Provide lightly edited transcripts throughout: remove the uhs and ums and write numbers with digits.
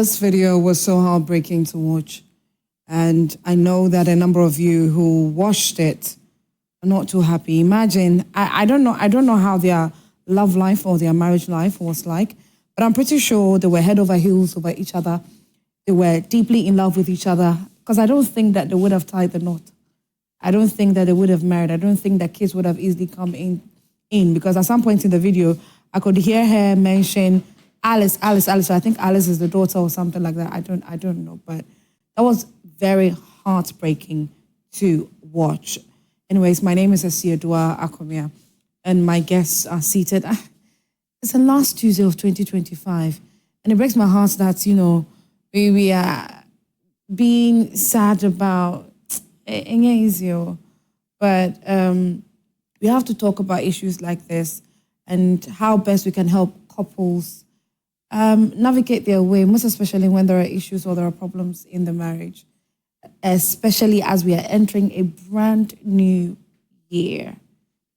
This video was so heartbreaking to watch. And I know that a number of you who watched it are not too happy. Imagine, I don't know how their love life or their marriage life was like, but I'm pretty sure they were head over heels over each other. They were deeply in love with each other, because I don't think that they would have tied the knot. I don't think that they would have married. I don't think that kids would have easily come in, because at some point in the video, I could hear her mention Alice. I think Alice is the daughter or something like that. I don't know, but that was very heartbreaking to watch. Anyways, my name is Asiadua Akomia, and my guests are seated. It's the last Tuesday of 2025, and it breaks my heart that, you know, we are being sad about it, but we have to talk about issues like this and how best we can help couples navigate their way, most especially when there are issues or there are problems in the marriage, especially as we are entering a brand new year.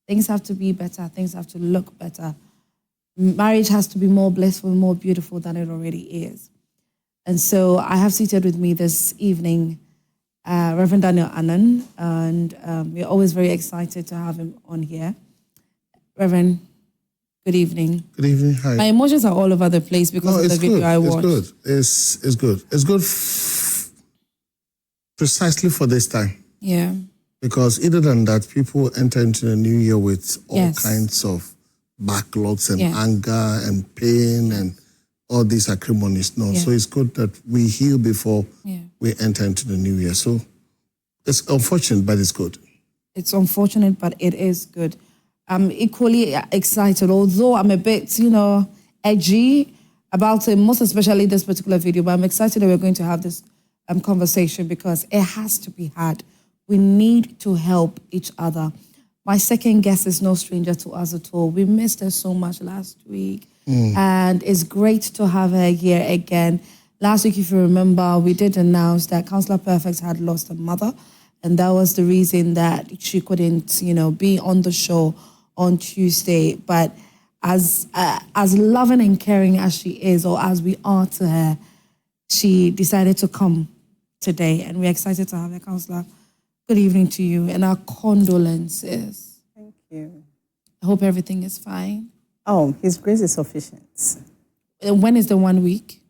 Things have to be better. Things have to look better. Marriage has to be more blissful, more beautiful than it already is. And so I have seated with me this evening Reverend Daniel Annan, and we're always very excited to have him on here. Reverend, good evening. Good evening. Hi. My emotions are all over the place because of the video I watched. It's good. It's good precisely for this time. Yeah. Because other than that, people enter into the new year with all kinds of backlogs and anger and pain and all these acrimonies. So it's good that we heal before we enter into the new year. So it's unfortunate, but it's good. It's unfortunate, but it is good. I'm equally excited, although I'm a bit, edgy about it, most especially this particular video, but I'm excited that we're going to have this conversation because it has to be had. We need to help each other. My second guest is no stranger to us at all. We missed her so much last week. And it's great to have her here again. Last week, if you remember, we did announce that Counselor Perfect had lost her mother, and that was the reason that she couldn't, be on the show on Tuesday. But as loving and caring as she is, or as we are to her, she decided to come today, and we're excited to have her, Counselor. Good evening to you, and our condolences. Thank you. I hope everything is fine. Oh, His grace is sufficient. When is the 1 week?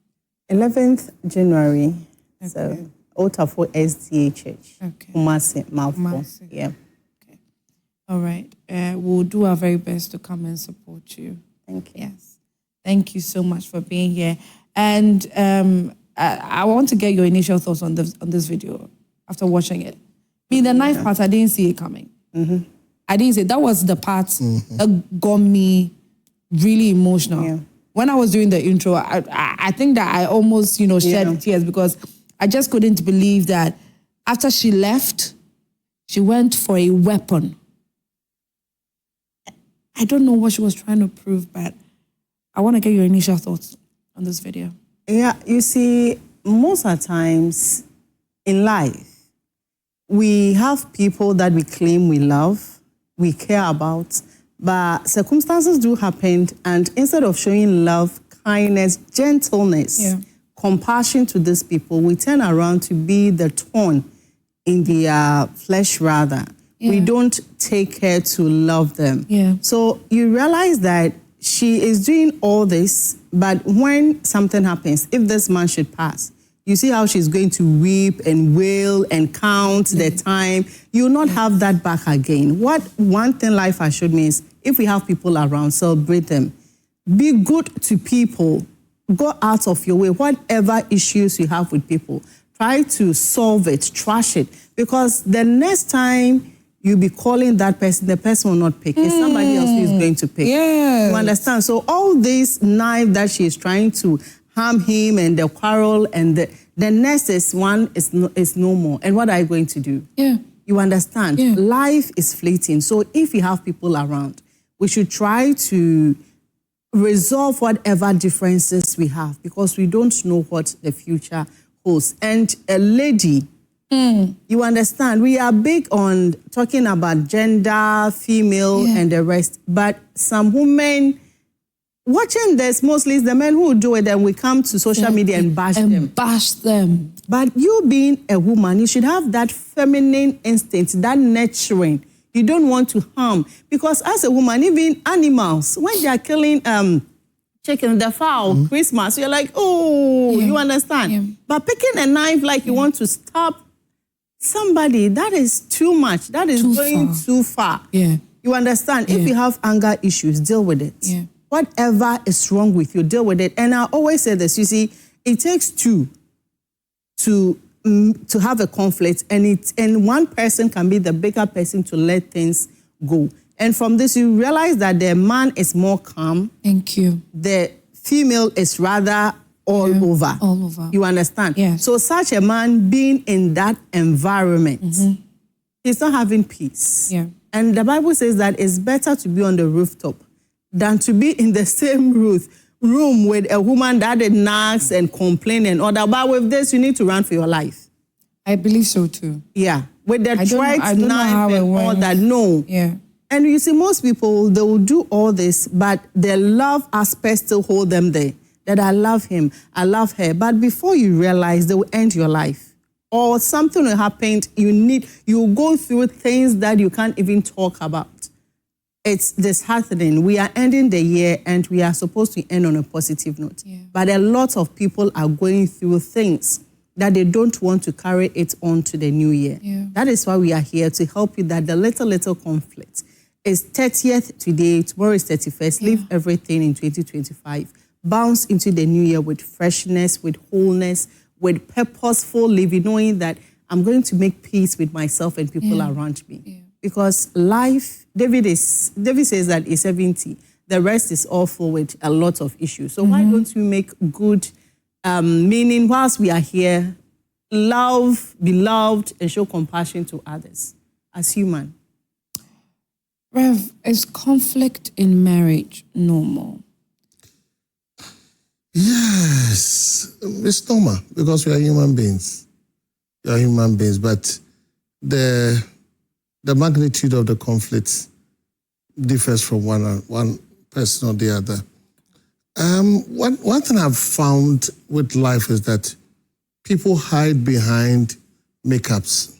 11th January. Okay. So, Otafo SDA Church. Okay. Kumasi, Malfo. Yeah. Okay. All right. We'll do our very best to come and support you. Thank you. Yes. Thank you so much for being here. And I want to get your initial thoughts on this video after watching it. The knife part, I didn't see it coming. I didn't see it. That was the part that got me really emotional. Yeah. When I was doing the intro, I think that I almost, shed tears because I just couldn't believe that after she left, she went for a weapon. I don't know what she was trying to prove, but I want to get your initial thoughts on this video. Yeah, you see, most of the times in life, we have people that we claim we love, we care about, but circumstances do happen, and instead of showing love, kindness, gentleness, compassion to these people, we turn around to be the thorn in their flesh rather. Yeah. We don't take care to love them. Yeah. So you realize that she is doing all this, but when something happens, if this man should pass, you see how she's going to weep and wail and count the time. You will not have that back again. One thing life has showed me is if we have people around, celebrate them. Be good to people. Go out of your way. Whatever issues you have with people, try to solve it, trash it. Because the next time you'll be calling that person, the person will not pick. It's somebody else who is going to pick. Yes. You understand? So all this knife that she is trying to harm him and the quarrel and the next is one is no more. And what are you going to do? Yeah. You understand? Yeah. Life is fleeting. So if you have people around, we should try to resolve whatever differences we have because we don't know what the future holds. And a lady, you understand, we are big on talking about gender, female, and the rest, but some women watching this, mostly it's the men who do it, and we come to social media and bash them. But you being a woman, you should have that feminine instinct, that nurturing. You don't want to harm. Because as a woman, even animals, when they are killing chicken, the fowl, Christmas, you're like, oh, you understand? Yeah. But picking a knife like you want to stab somebody, that is too much. That is going too far. Yeah. You understand? If you have anger issues, deal with it. Yeah. Whatever is wrong with you, deal with it. And I always say this, you see, it takes two to have a conflict, and one person can be the bigger person to let things go. And from this, you realize that the man is more calm. Thank you. The female is rather all over. All over. You understand? Yes. So such a man being in that environment, he's not having peace. Yeah. And the Bible says that it's better to be on the rooftop than to be in the same room with a woman that knocks and complains and all that. But with this, you need to run for your life. I believe so too. Yeah. With the threats, knife and all that. No. Yeah. And you see, most people, they will do all this, but their love aspect still hold them there. That I love him, I love her. But before you realize, they will end your life. Or something will happen, you go through things that you can't even talk about. It's disheartening. We are ending the year and we are supposed to end on a positive note. Yeah. But a lot of people are going through things that they don't want to carry it on to the new year. Yeah. That is why we are here to help you that the little conflict is 30th today, tomorrow is 31st. Leave everything in 2025. Bounce into the new year with freshness, with wholeness, with purposeful living, knowing that I'm going to make peace with myself and people around me. Yeah. Because life, David says that he's 70. The rest is all full with a lot of issues. So why don't we make good meaning whilst we are here, love, be loved, and show compassion to others as human? Rev, is conflict in marriage normal? Yes, it's normal because we are human beings. We are human beings, but the magnitude of the conflict differs from one person or the other. One thing I've found with life is that people hide behind makeups.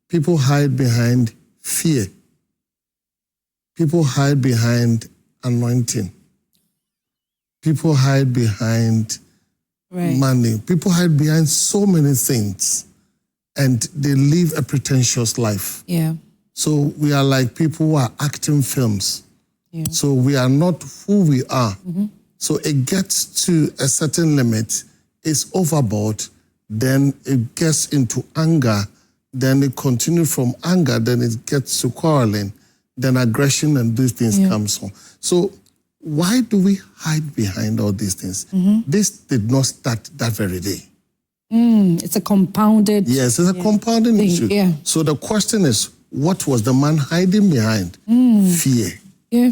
People hide behind fear. People hide behind anointing. People hide behind money. People hide behind so many things, and they live a pretentious life. Yeah. So we are like people who are acting films. Yeah. So we are not who we are. So it gets to a certain limit, it's overboard, then it gets into anger, then it continues from anger, then it gets to quarreling, then aggression and these things comes on. So why do we hide behind all these things? This did not start that very day. It's a compounded... Yes, it's a compounding issue. Yeah. So the question is, what was the man hiding behind? Fear. Yeah.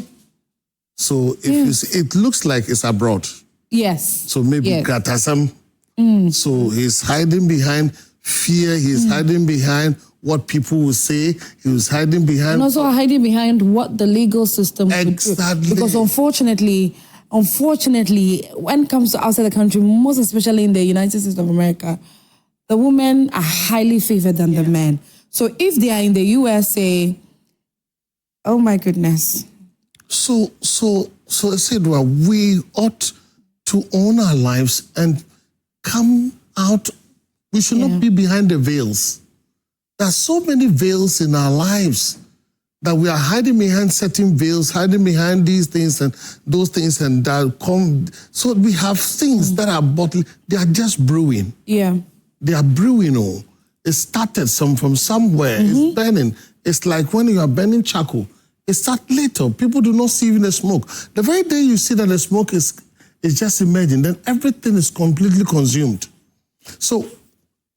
So if you see, it looks like it's abroad. Yes. So maybe Gratasam. So he's hiding behind fear. He's hiding behind what people will say. He was hiding behind... And also hiding behind what the legal system would do. Because unfortunately, when it comes to outside the country, most especially in the United States of America, the women are highly favored than the men. So if they are in the USA, oh my goodness. So I said, well, we ought to own our lives and come out. We should not be behind the veils. There are so many veils in our lives that we are hiding behind certain veils, hiding behind these things and those things and that. So we have things that are bottling. They are just brewing. Yeah. They are brewing. Oh, it started from somewhere. It's burning. It's like when you are burning charcoal. It starts later. People do not see even the smoke. The very day you see that the smoke is just emerging, then everything is completely consumed. So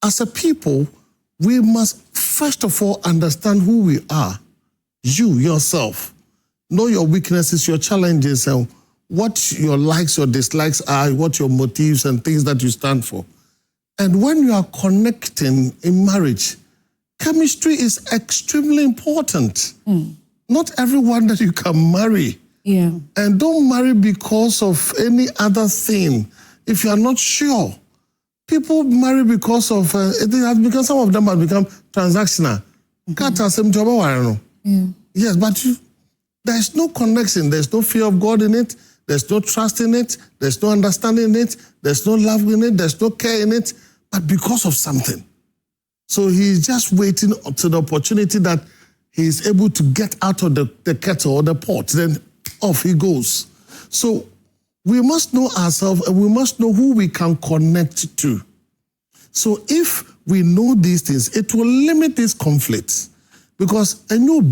as a people, we must first of all understand who we are. You, yourself. Know your weaknesses, your challenges, and what your likes or dislikes are, what your motives and things that you stand for. And when you are connecting in marriage, chemistry is extremely important. Not everyone that you can marry Yeah. And don't marry because of any other thing. If you are not sure, people marry because of, some of them have become transactional. Yes, but there's no connection. There's no fear of God in it. There's no trust in it. There's no understanding in it. There's no love in it. There's no care in it. But because of something. So he's just waiting to the opportunity that he's able to get out of the kettle or the pot. Then off he goes. So we must know ourselves and we must know who we can connect to. So if we know these things, it will limit these conflicts. Because you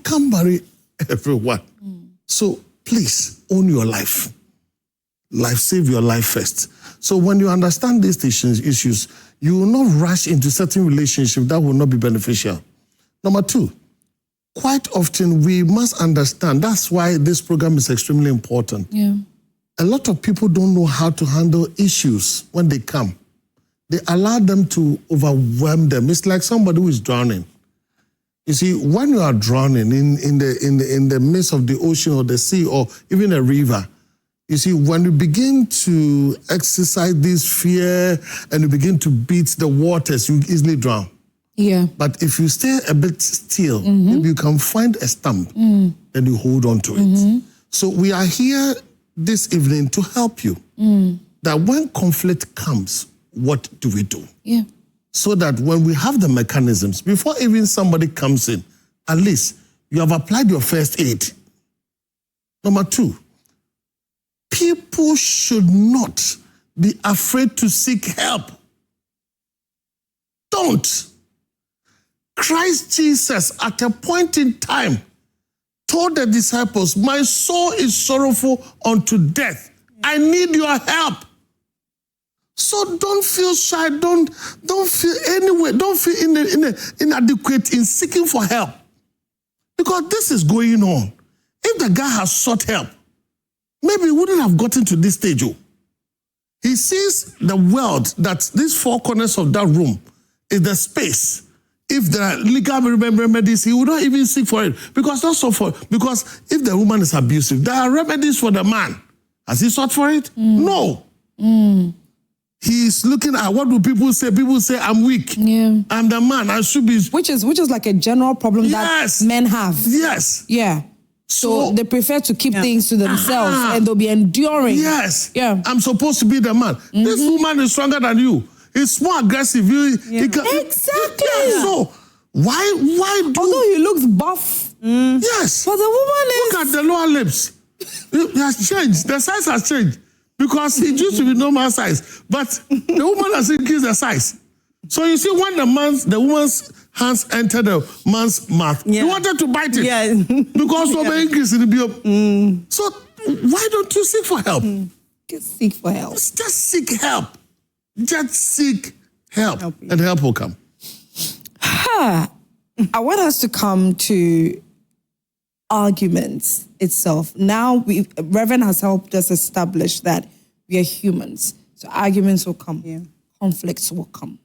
can't marry everyone. So please own your life. Save your life first. So when you understand these issues, you will not rush into certain relationships that will not be beneficial. Number 2, quite often we must understand, that's why this program is extremely important. Yeah. A lot of people don't know how to handle issues when they come. They allow them to overwhelm them. It's like somebody who is drowning. You see, when you are drowning in the midst of the ocean or the sea or even a river, you see, when you begin to exercise this fear and you begin to beat the waters, you easily drown. Yeah. But if you stay a bit still, maybe you can find a stump and you hold on to it. So we are here this evening to help you. That when conflict comes, what do we do? Yeah. So that when we have the mechanisms, before even somebody comes in, at least you have applied your first aid. Number 2, people should not be afraid to seek help. Don't. Christ Jesus, at a point in time, told the disciples, my soul is sorrowful unto death. I need your help. So don't feel shy, don't feel anyway, don't feel inadequate in seeking for help. Because this is going on. If the guy has sought help, maybe he wouldn't have gotten to this stage. He sees the world that these 4 corners of that room is the space. If there are legal remedies, he would not even seek for it. Because if the woman is abusive, there are remedies for the man. Has he sought for it? No. He's looking at what do people say? People say I'm weak. Yeah. I'm the man. I should be. Which is like a general problem that men have. Yes. Yeah. So they prefer to keep things to themselves and they'll be enduring. Yes. Yeah. I'm supposed to be the man. This woman is stronger than you. He's more aggressive. Exactly. So why do? Although he looks buff. Yes. But the woman is. Look at the lower lips. It has changed. The size has changed. Because it used to be normal size. But the woman has increased the size. So you see, when the woman's hands entered the man's mouth, he wanted to bite it. Yeah. Because of the increase in the bill. So why don't you seek for help? Just seek for help. Just seek help. Just seek help. And help will come. I want us to come to arguments itself. Now, Reverend has helped us establish that we are humans. So arguments will come. Yeah. Conflicts will come.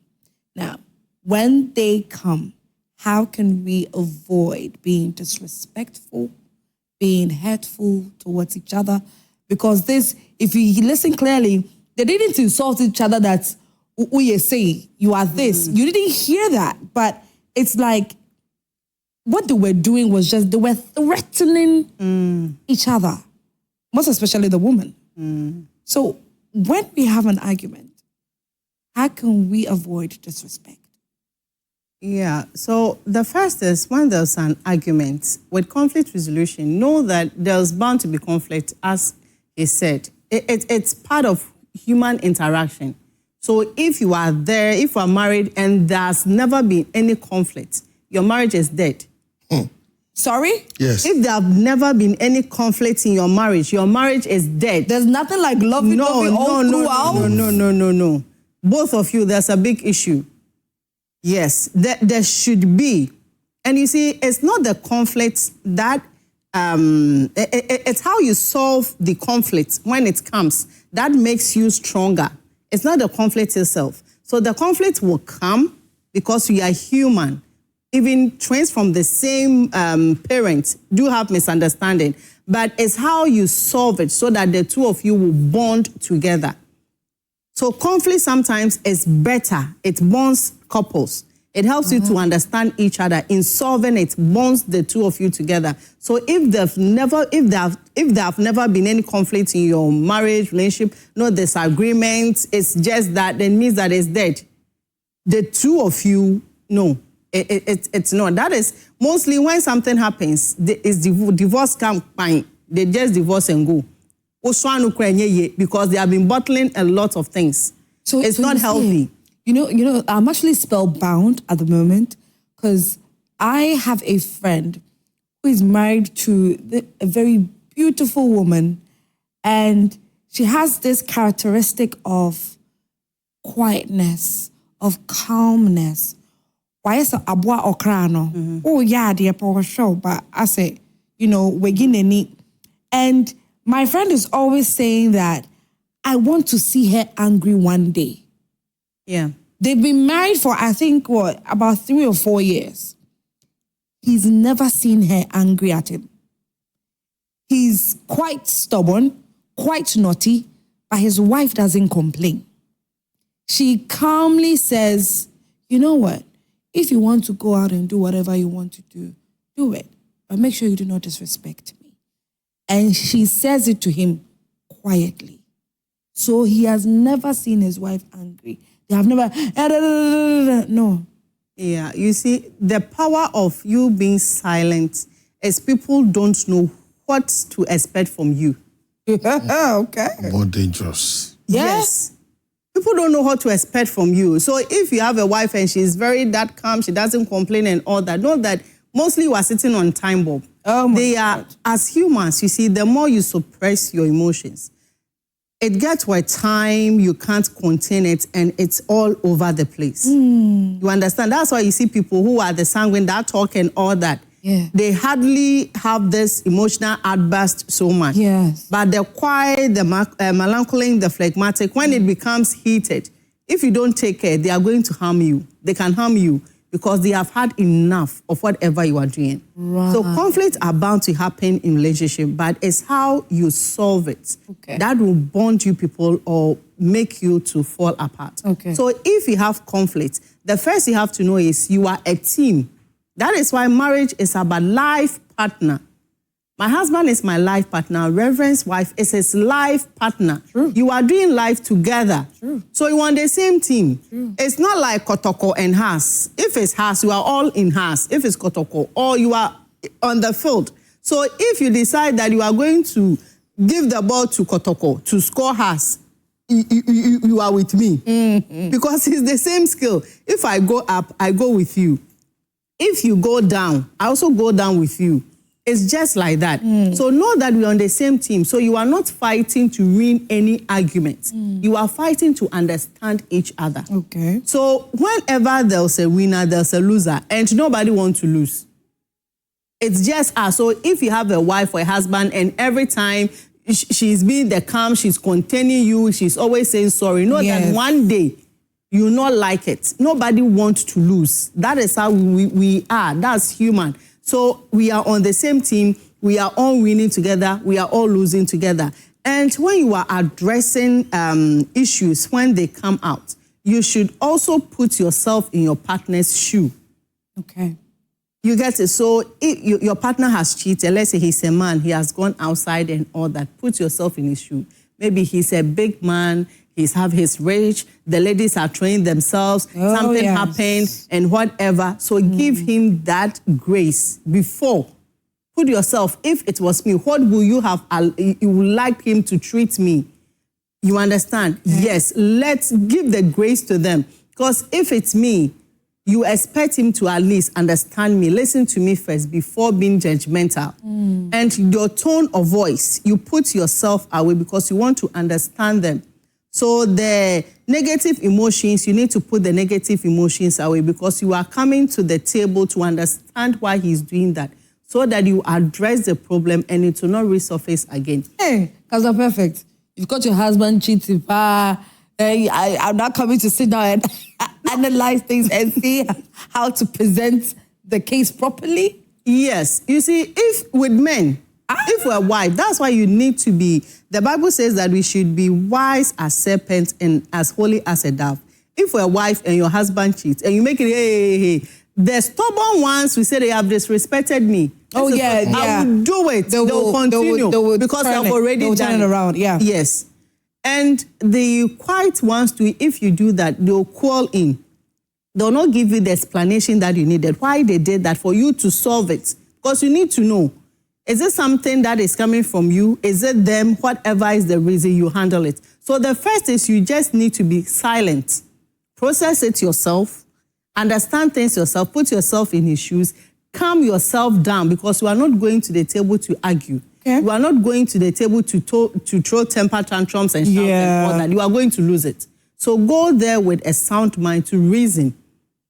Now, when they come, how can we avoid being disrespectful, being hurtful towards each other? Because this, if you listen clearly, they didn't insult each other that, you say, you are this. You didn't hear that. But it's like, what they were doing was just, they were threatening each other, most especially the woman. So when we have an argument, how can we avoid disrespect? Yeah, so the first is when there's an argument, with conflict resolution, know that there's bound to be conflict, as he said. It's part of human interaction. So if you are there, if you are married and there's never been any conflict, your marriage is dead. Sorry? Yes. If there have never been any conflict in your marriage is dead. There's nothing like lovey all throughout? No. Both of you, there's a big issue. Yes, there should be. And you see, it's not the conflict that, it's how you solve the conflict when it comes. That makes you stronger. It's not the conflict itself. So the conflict will come because we are human. even twins from the same parents do have misunderstanding, but it's how you solve it so that the two of you will bond together. So conflict sometimes is better. It bonds couples. It helps you to understand each other. In solving it, bonds the two of you together. So if there have never been any conflict in your marriage, relationship, no disagreements, it's just that, then means that it's dead. The two of you, no, it's not. That is mostly when something happens, divorce come fine. They just divorce and go. Because they have been bottling a lot of things. So it's not healthy. You know, I'm actually spellbound at the moment because I have a friend who is married to a very beautiful woman, and she has this characteristic of quietness, of calmness. Why is abwa okrano? Oh yeah, dear power show, but I say, you know, we're getting it. And my friend is always saying that I want to see her angry one day. Yeah. They've been married for, I think, about 3 or 4 years. He's never seen her angry at him. He's quite stubborn, quite naughty, but his wife doesn't complain. She calmly says, you know what? If you want to go out and do whatever you want to do, do it. But make sure you do not disrespect me. And she says it to him quietly. So he has never seen his wife angry. They have never, no. Yeah, you see, the power of you being silent is people don't know what to expect from you. Okay. More dangerous. Yes. People don't know what to expect from you. So if you have a wife and she's that calm, she doesn't complain and all that, know that mostly you are sitting on time bomb. Oh my They are, God. as humans, you see, the more you suppress your emotions, it gets to a time you can't contain it and it's all over the place. You understand? That's why you see people who are the sanguine, that talk and all that. Yeah. They hardly have this emotional outburst so much. Yes. But the quiet, the melancholy, the phlegmatic, when it becomes heated, if you don't take care, they are going to harm you. They can harm you because they have had enough of whatever you are doing. Right. So conflicts are bound to happen in relationship, but it's how you solve it that will bond you people or make you to fall apart. Okay. So if you have conflict, the first you have to know is you are a team. That is why marriage is about life partner. My husband is my life partner. Reverend's wife is his life partner. True. You are doing life together. True. So you are on the same team. True. It's not like Kotoko and Haas. If it's Haas, you are all in Haas. If it's Kotoko, or you are on the field. So if you decide that you are going to give the ball to Kotoko to score Haas, you are with me. Because it's the same skill. If I go up, I go with you. If you go down, I also go down with you. It's just like that. So know that we're on the same team. So you are not fighting to win any argument. You are fighting to understand each other. Okay. So whenever there's a winner, there's a loser, and nobody wants to lose. It's just us. So if you have a wife or a husband and every time she's being the calm, she's containing you, she's always saying sorry, know that one day you will not like it. Nobody wants to lose. That is how we are. That's human. So we are on the same team. We are all winning together. We are all losing together. And when you are addressing issues, when they come out, you should also put yourself in your partner's shoe. Okay. You get it? So if your partner has cheated, let's say he's a man, he has gone outside and all that, put yourself in his shoe. Maybe he's a big man, he's have his rage, the ladies are trained themselves, something happened and whatever. So give him that grace before. Put yourself, if it was me, what will you have, you would like him to treat me? You understand? Yes, let's give the grace to them. Because if it's me, you expect him to at least understand me, listen to me first before being judgmental. And your tone of voice, you put yourself away because you want to understand them. So the negative emotions, you need to put the negative emotions away because you are coming to the table to understand why he's doing that so that you address the problem and it will not resurface again. Hey, that's not perfect. You've got your husband cheating. I'm not coming to sit down and analyze things and see how to present the case properly? Yes. You see, if with men, if we're wife, that's why you need to be, the Bible says that we should be wise as serpents and as holy as a dove. If we're wife and your husband cheats and you make it, hey, the stubborn ones will say they have disrespected me. Oh, yeah. I will do it. They will continue because they've already done it around. Yeah. Yes. And the quiet ones too, if you do that, they'll call in. They'll not give you the explanation that you needed, why they did that, for you to solve it. Because you need to know, is it something that is coming from you? Is it them? Whatever is the reason, you handle it. So the first is you just need to be silent. Process it yourself. Understand things yourself. Put yourself in his shoes. Calm yourself down, because you are not going to the table to argue. Okay. You are not going to the table to throw temper tantrums and shout and all that. You are going to lose it. So go there with a sound mind to reason.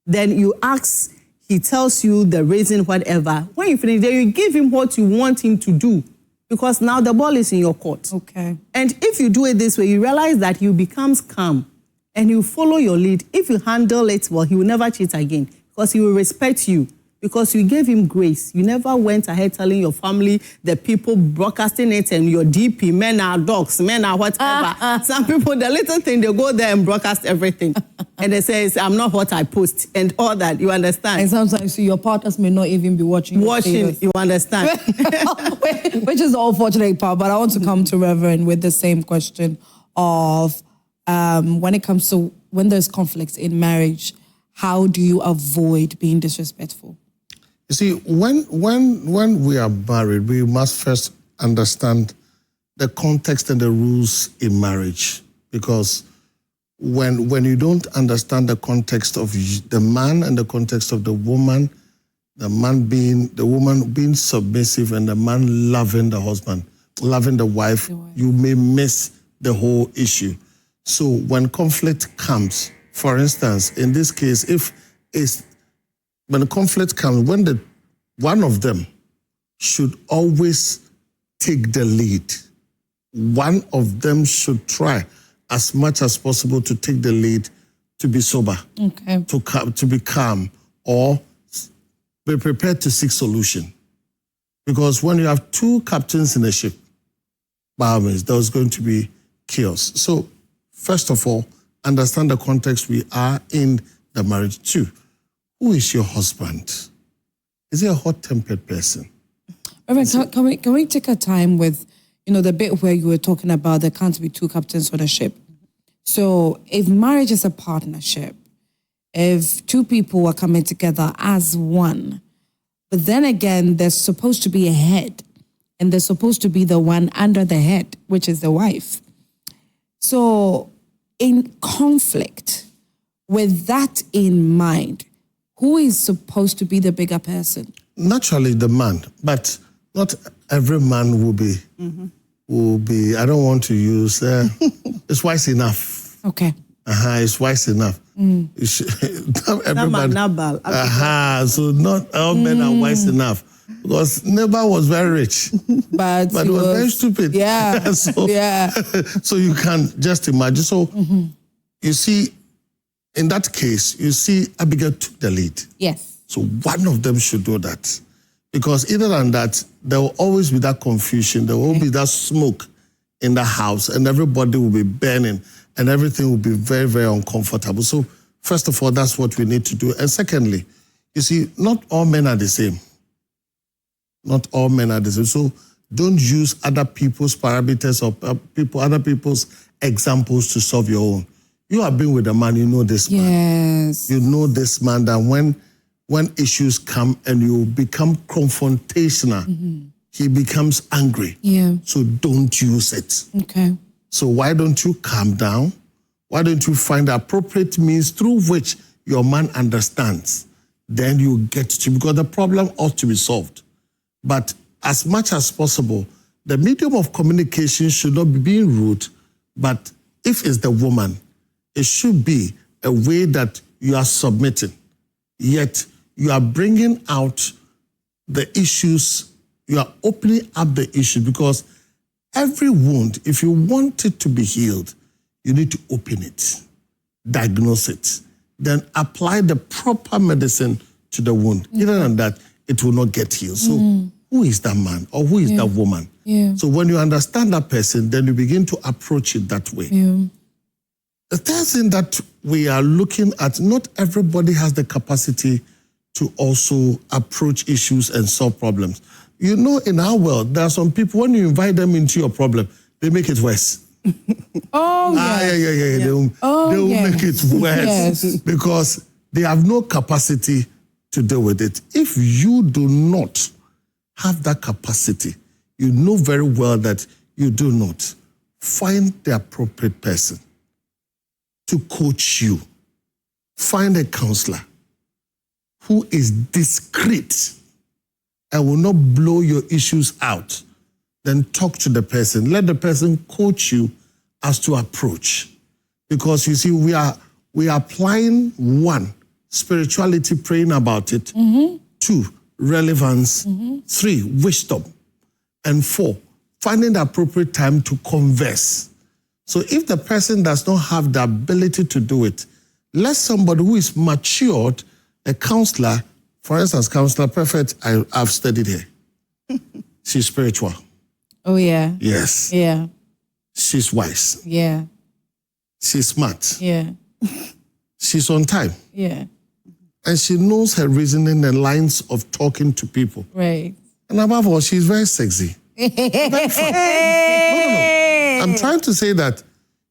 Then you ask, he tells you the reason, whatever. When you finish, then you give him what you want him to do, because now the ball is in your court. Okay. And if you do it this way, you realize that he becomes calm and he will follow your lead. If you handle it well, he will never cheat again, because he will respect you, because you gave him grace. You never went ahead telling your family, the people broadcasting it, and your DP, men are dogs, men are whatever. Some people, the little thing, they go there and broadcast everything. And they say, I'm not what I post, and all that, you understand? And sometimes your partners may not even be watching. You understand? Which is the unfortunate part. But I want to come to Reverend with the same question of when it comes to when there's conflicts in marriage, how do you avoid being disrespectful? You see, when we are married, we must first understand the context and the rules in marriage. Because when you don't understand the context of the man and the context of the woman, the woman being submissive and the man loving the husband, loving the wife, you may miss the whole issue. So when conflict comes, for instance, in this case, when the conflict comes, one of them should always take the lead. One of them should try as much as possible to take the lead, to be sober, to be calm, or be prepared to seek solution. Because when you have two captains in a ship, by all means, there's going to be chaos. So, first of all, understand the context we are in the marriage. Two, who is your husband? Is he a hot-tempered person? Reverend, can we take a time with, the bit where you were talking about there can't be two captains on a ship? So if marriage is a partnership, if two people are coming together as one, but then again, there's supposed to be a head, and there's supposed to be the one under the head, which is the wife. So in conflict, with that in mind, who is supposed to be the bigger person? Naturally, the man, but not every man will be. I don't want to use. It's wise enough. Okay. It's wise enough. Everybody. So not all men are wise enough, because Nabal was very rich, but he was very stupid. Yeah. So you can just imagine. So you see, in that case, you see Abigail took the lead. Yes. So one of them should do that. Because either than that, there will always be that confusion. There will be that smoke in the house, and everybody will be burning, and everything will be very, very uncomfortable. So first of all, that's what we need to do. And secondly, you see, not all men are the same. Not all men are the same. So don't use other people's parameters or other people's examples to solve your own. You have been with a man, you know this man. Yes. You know this man, that when issues come and you become confrontational, he becomes angry. Yeah. So don't use it. Okay. So why don't you calm down? Why don't you find the appropriate means through which your man understands? Then you get to, because the problem ought to be solved. But as much as possible, the medium of communication should not be being rude, but if it's the woman, it should be a way that you are submitting, yet you are bringing out the issues, you are opening up the issue, because every wound, if you want it to be healed, you need to open it, diagnose it, then apply the proper medicine to the wound. Other than that, it will not get healed. So who is that man or who is that woman? So when you understand that person, then you begin to approach it that way. The third thing that we are looking at, not everybody has the capacity to also approach issues and solve problems. You know, in our world, there are some people, when you invite them into your problem, they make it worse. Yeah. They will make it worse because they have no capacity to deal with it. If you do not have that capacity, you know very well that you do not. Find the appropriate person to coach you. Find a counselor who is discreet and will not blow your issues out. Then talk to the person. Let the person coach you as to approach. Because you see, we are applying 1, spirituality, praying about it. 2, relevance. 3, wisdom. And 4, finding the appropriate time to converse. So if the person does not have the ability to do it, let somebody who is matured, a counselor, for instance, Counselor Perfect, I've studied her. She's spiritual. Oh, yeah. Yes. Yeah. She's wise. Yeah. She's smart. Yeah. She's on time. Yeah. And she knows her reasoning and lines of talking to people. Right. And above all, she's very sexy. Very fun. No. I'm trying to say that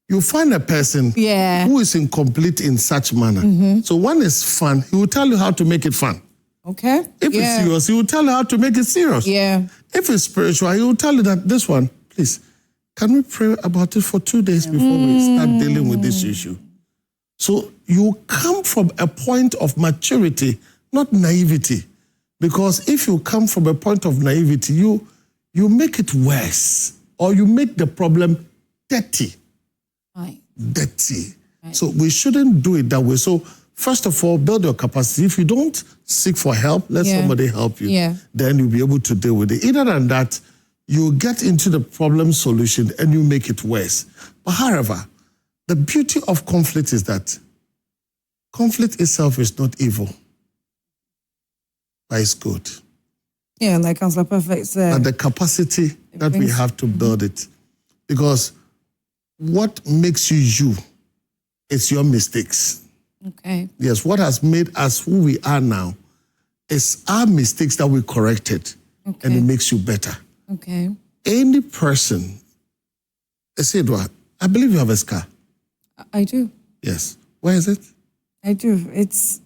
you find a person who is incomplete in such manner. So one is fun. He will tell you how to make it fun. Okay. If it's serious, he will tell you how to make it serious. Yeah. If it's spiritual, he will tell you that this one, please, can we pray about it for 2 days before we start dealing with this issue? So you come from a point of maturity, not naivety. Because if you come from a point of naivety, you make it worse or you make the problem dirty. Right. Dirty. Right. So we shouldn't do it that way. So first of all, build your capacity. If you don't seek for help, let somebody help you. Then you'll be able to deal with it. Other than that, you get into the problem solution and you make it worse. But however, the beauty of conflict is that conflict itself is not evil, but it's good. Yeah, like Counselor Perfect said. But the capacity that we have to build it. Because what makes you you is your mistakes. Okay. Yes, what has made us who we are now is our mistakes that we corrected. And it makes you better. Okay. Any person, Esidwa, I believe you have a scar. I do. Yes. Where is it? I do. It's...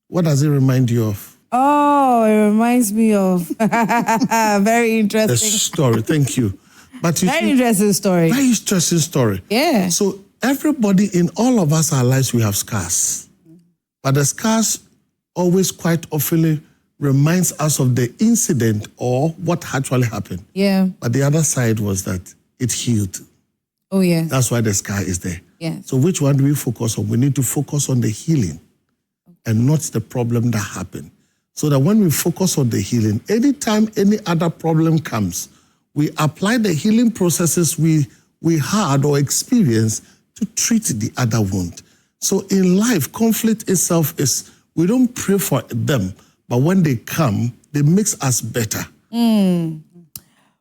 What does it remind you of? Oh, it reminds me of... Very interesting. The story, thank you. But you very interesting story. Very interesting story. Yeah. So everybody, in all of us, our lives, we have scars. But the scars always quite often reminds us of the incident or what actually happened. Yeah. But the other side was that it healed. Oh, yeah. That's why the scar is there. Yes. So which one do we focus on? We need to focus on the healing and not the problem that happened. So that when we focus on the healing, anytime any other problem comes, we apply the healing processes we had or experienced to treat the other wound. So in life, conflict itself is, we don't pray for them, but when they come, they make us better.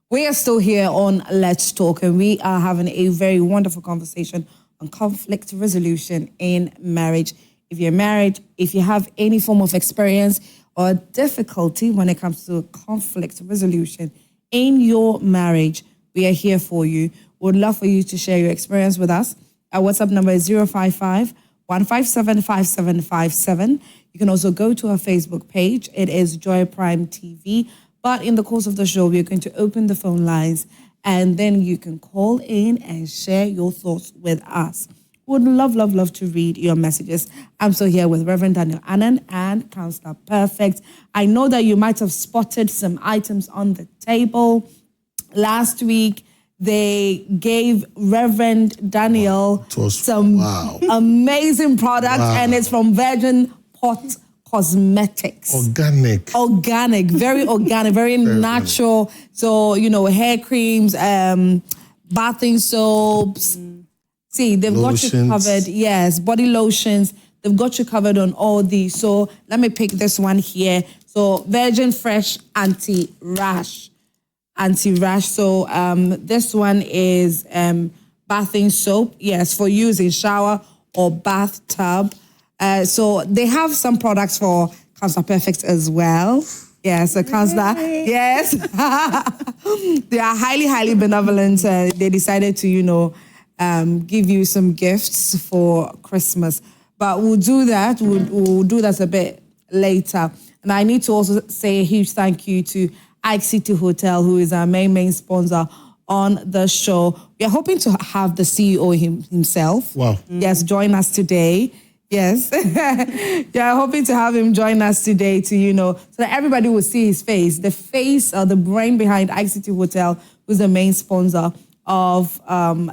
We are still here on Let's Talk, and we are having a very wonderful conversation on conflict resolution in marriage. If you're married, if you have any form of experience or difficulty when it comes to conflict resolution in your marriage, we are here for you. We would love for you to share your experience with us. Our WhatsApp number is 055-157-5757. You can also go to our Facebook page. It is Joy Prime TV. But in the course of the show, we're going to open the phone lines and then you can call in and share your thoughts with us. Would love to read your messages. I'm still here with Reverend Daniel Annan and Counselor Perfect. I know that you might have spotted some items on the table. Last week, they gave Reverend Daniel some amazing products, and it's from Virgin Pot Cosmetics. Organic, very organic, very natural. So, hair creams, bathing soaps. See, they've got you covered. Yes, body lotions. They've got you covered on all these. So let me pick this one here. So Virgin Fresh Anti-Rash. So this one is bathing soap. Yes, for use in shower or bathtub. So they have some products for Counselor Perfect as well. Yes, so Counselor, yes. They are highly, highly benevolent. They decided to, give you some gifts for Christmas. But we'll do that. We'll do that a bit later. And I need to also say a huge thank you to Ike City Hotel, who is our main sponsor on the show. We are hoping to have the CEO himself. Wow. Yes, join us today. Yes. Yeah, hoping to have him join us today to, so that everybody will see his face. The face or the brain behind Ike City Hotel, who's the main sponsor of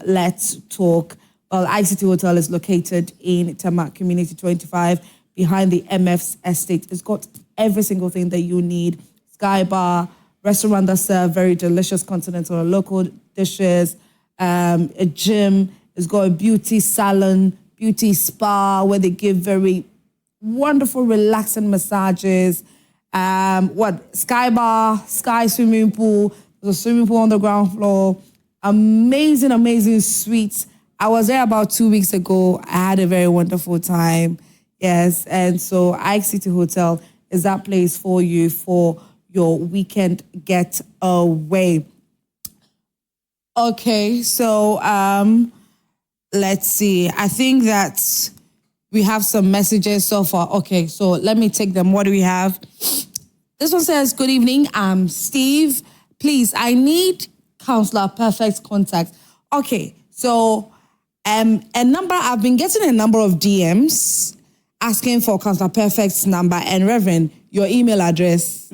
Let's Talk. Well, Ike City Hotel is located in Tamak Community 25 behind the MF's estate. It's got every single thing that you need. Sky bar, restaurant that serve very delicious continental or local dishes, a gym. It's got a beauty salon, beauty spa where they give very wonderful, relaxing massages. Sky bar, sky swimming pool. There's a swimming pool on the ground floor. Amazing, amazing suites. I was there about 2 weeks ago. I had a very wonderful time. Yes, and so Ike City Hotel is that place for you for your weekend getaway. Okay, so let's see. I think that we have some messages so far. Okay, so let me take them. What do we have? This one says, good evening, I'm Steve. Please, I need Counselor Perfect's contact. Okay, so I've been getting a number of DMs asking for Counselor Perfect's number and Reverend, your email address.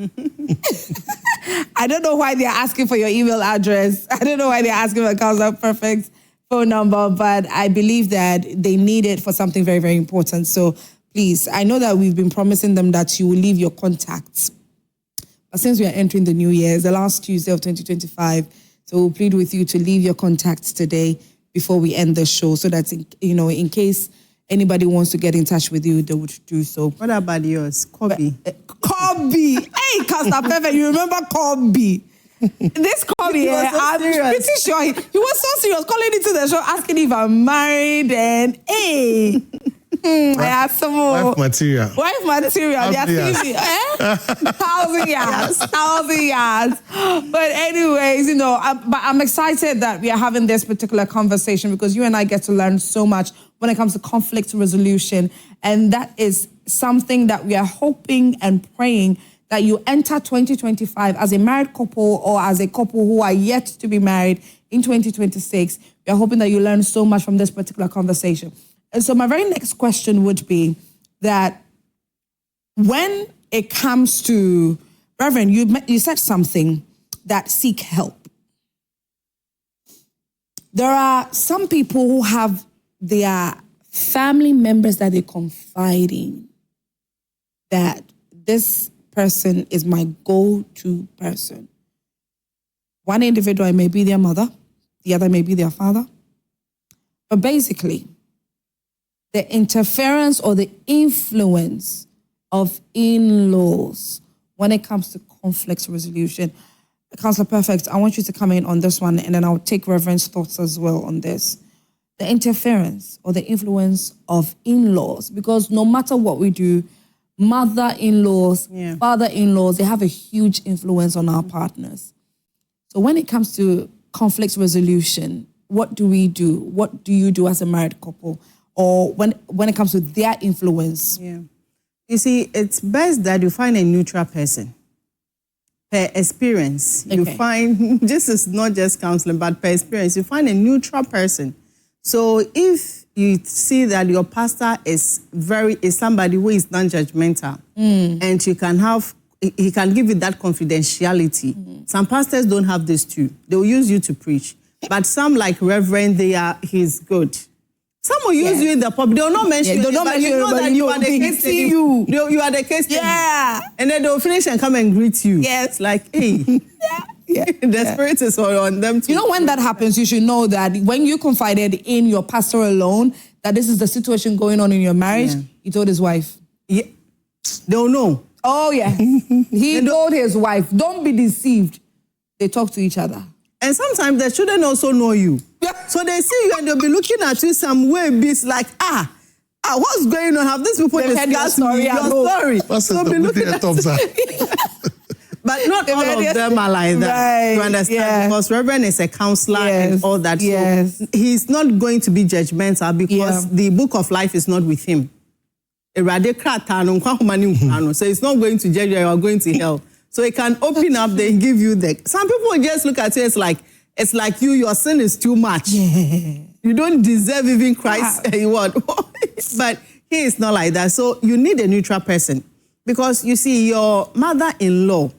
I don't know why they're asking for your email address. I don't know why they're asking for Counselor Perfect's phone number, but I believe that they need it for something very, very important. So please, I know that we've been promising them that you will leave your contacts. But since we are entering the new year, it's the last Tuesday of 2025, so we'll plead with you to leave your contacts today before we end the show, so that, in case anybody wants to get in touch with you, they would do so. What about yours? Kobe. Kobe. Hey, Counselor Perfect, you remember Kobe? This Kobe, I'm pretty sure he was so serious, calling into the show, asking if I'm married, and hey. I have some more. Wife material. They are TV. 1,000 yards. But anyways, but I'm excited that we are having this particular conversation because you and I get to learn so much when it comes to conflict resolution. And that is something that we are hoping and praying that you enter 2025 as a married couple or as a couple who are yet to be married in 2026. We are hoping that you learn so much from this particular conversation. And so my very next question would be that when it comes to, Reverend, you said something that seek help. There are some people who have their family members that they confide in, that this person is my go-to person. One individual may be their mother, the other may be their father. But basically, the interference or the influence of in-laws when it comes to conflict resolution. Counselor Perfect, I want you to come in on this one, and then I'll take Reverend's thoughts as well on this. The interference or the influence of in-laws, because no matter what we do, mother-in-laws, father-in-laws, they have a huge influence on our partners. So when it comes to conflict resolution, what do we do? What do you do as a married couple? Or when it comes to their influence? Yeah. You see, it's best that you find a neutral person. Per experience, you find, this is not just counseling, but per experience, you find a neutral person. So if you see that your pastor is somebody who is non-judgmental, and he can give you that confidentiality. Some pastors don't have this too. They will use you to preach. But some, like Reverend, he's good. Some will use you in the public. They will not mention you. They will not mention you, that you are the case study. You are the case study. Yeah. And then they will finish and come and greet you. Yes. Like, hey. The spirit is on them too. You know, when that happens, you should know that when you confided in your pastor alone, that this is the situation going on in your marriage, he told his wife. Yeah. They'll know. Oh, yeah. He told his wife, don't be deceived. They talk to each other. And sometimes the children also know you. So they see you and they'll be looking at you some way, it's like, what's going on? Have these people discussed your story? So be looking at thumbs up. But not all of them are like that. Right. You understand? Because Reverend is a counselor and all that. So he's not going to be judgmental because the book of life is not with him. So it's not going to judge you, you are going to hell. So he can open up, they give you the... Some people just look at you, it's like your sin is too much. Yeah. You don't deserve even Christ. But he is not like that. So you need a neutral person. Because you see, your mother-in-law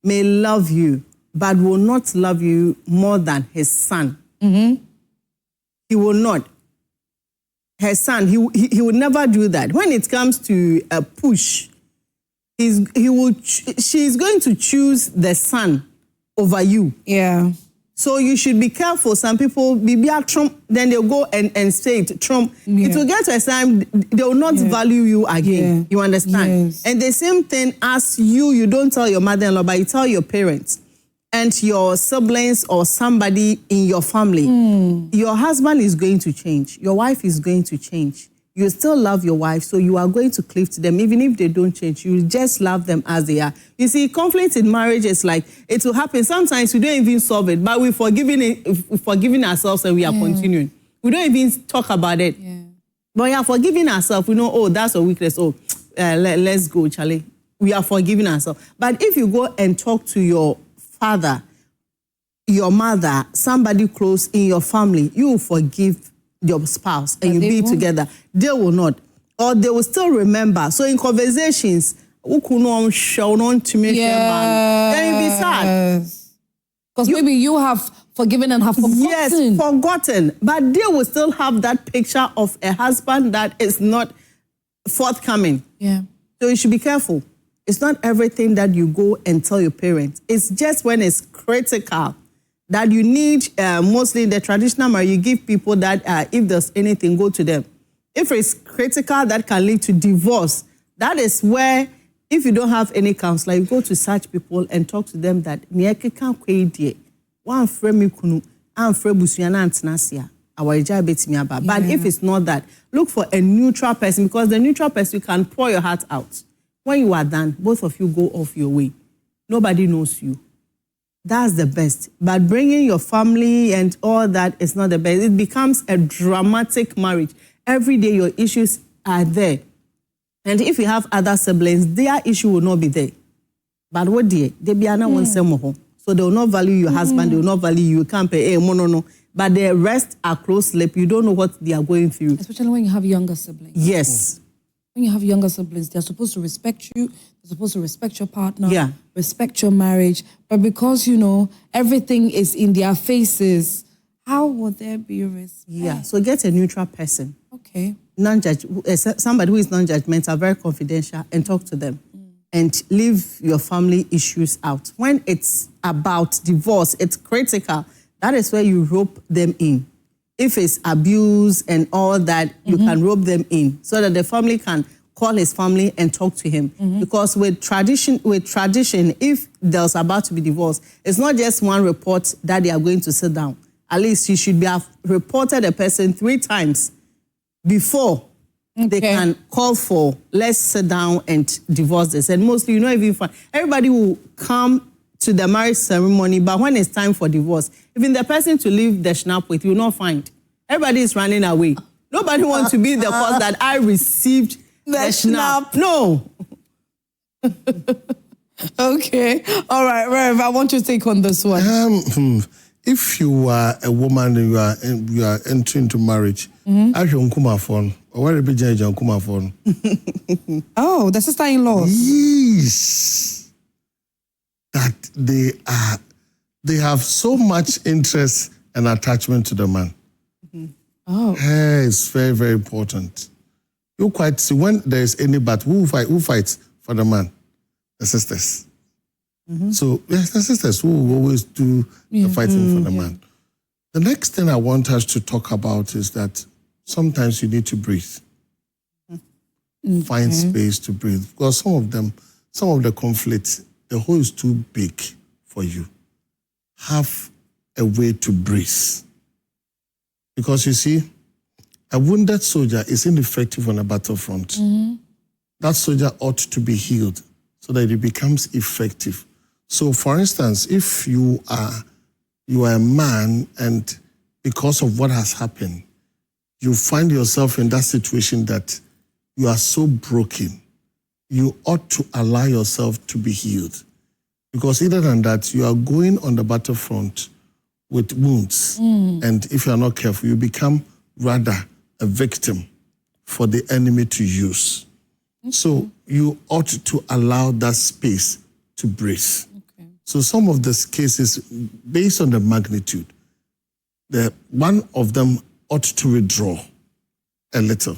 may love you, but will not love you more than his son. Mm-hmm. He will not. Her son, he will never do that. When it comes to a push, she's going to choose the son over you. Yeah. So you should be careful. Some people, Trump, then they'll go and say it, Trump. Yeah. It will get to a time, they will not value you again. Yeah. You understand? Yes. And the same thing as you don't tell your mother-in-law, but you tell your parents and your siblings or somebody in your family. Your husband is going to change. Your wife is going to change. You still love your wife, so you are going to cleave to them. Even if they don't change, you just love them as they are. You see, conflict in marriage is like, it will happen. Sometimes we don't even solve it, but we're forgiving ourselves and we are continuing. We don't even talk about it. Yeah. But we are forgiving ourselves. We know, oh, that's a weakness. Oh, let's go, Charlie. We are forgiving ourselves. But if you go and talk to your father, your mother, somebody close in your family, you will forgive your spouse and you be together. They will not. Or they will still remember. So in conversations, then you be sad. Because maybe you have forgiven and have forgotten. Yes, forgotten. But they will still have that picture of a husband that is not forthcoming. Yeah. So you should be careful. It's not everything that you go and tell your parents. It's just when it's critical that you need, mostly in the traditional marriage, you give people that if there's anything, go to them. If it's critical, that can lead to divorce. That is where, if you don't have any counselor, you go to such people and talk to them that, but if it's not that, look for a neutral person, because the neutral person, you can pour your heart out. When you are done, both of you go off your way. Nobody knows you. That's the best. But bringing your family and all that is not the best. It becomes a dramatic marriage. Every day your issues are there. And if you have other siblings, their issue will not be there. But what dear? They be one so they will not value your husband, they will not value you. You can't pay, no. But the rest are close lip. You don't know what they are going through. Especially when you have younger siblings. Yes. When you have younger siblings, they're supposed to respect you, they're supposed to respect your partner, respect your marriage. But because, everything is in their faces, how will there be respect? Yeah, so get a neutral person. Okay. Somebody who is non-judgmental, very confidential, and talk to them. And leave your family issues out. When it's about divorce, it's critical. That is where you rope them in. If it's abuse and all that, you can rope them in so that the family can call his family and talk to him. Because with tradition, if there's about to be divorce, it's not just one report that they are going to sit down. At least you should have reported a person 3 times before they can call for, let's sit down and divorce this. And mostly, even find, everybody will come to the marriage ceremony, but when it's time for divorce, even the person to leave the schnapp with, you will not find. Everybody is running away. Nobody wants to be the cause that I received the schnapp. No. Okay. All right, Rev, I want you to take on this one. If you are a woman and you are entering into marriage, oh, the sister-in-laws. Yes. That they have so much interest and attachment to the man. Oh. It's very, very important. You quite see when there is any battle, who fights for the man? The sisters. So, yes, the sisters who will always do the fighting for the man. The next thing I want us to talk about is that sometimes you need to breathe. Find space to breathe. Because some of the conflicts, the hole is too big for you. Have a way to breathe. Because you see, a wounded soldier is ineffective on a battlefront. That soldier ought to be healed so that it becomes effective. So, for instance, if you are a man and because of what has happened, you find yourself in that situation that you are so broken, you ought to allow yourself to be healed. Because either than that, you are going on the battlefront with wounds. And if you are not careful, you become rather a victim for the enemy to use. So you ought to allow that space to breathe. So some of these cases, based on the magnitude, one of them ought to withdraw a little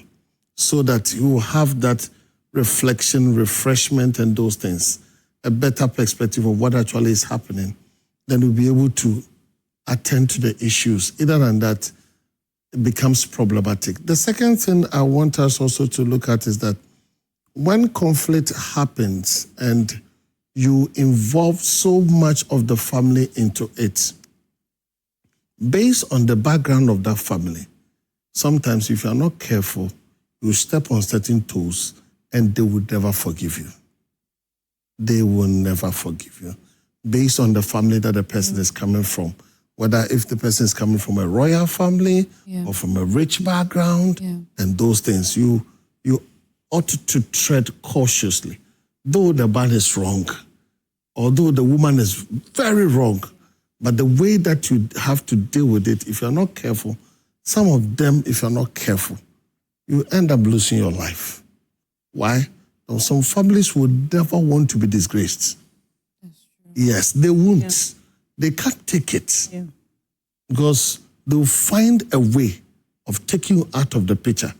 so that you will have that reflection, refreshment, and those things, a better perspective of what actually is happening. Then you'll be able to attend to the issues. Either than that, it becomes problematic. The second thing I want us also to look at is that when conflict happens and you involve so much of the family into it, based on the background of that family, sometimes if you are not careful, you step on certain toes and they will never forgive you. They will never forgive you. Based on the family that the person is coming from, whether if the person is coming from a royal family or from a rich background and those things, you ought to tread cautiously. Though the man is wrong, although the woman is very wrong, but the way that you have to deal with it, if you're not careful, some of them, if you're not careful, you end up losing your life. Why? Some families would never want to be disgraced. Yes, they won't. Yeah. They can't take it. Yeah. Because they'll find a way of taking you out of the picture.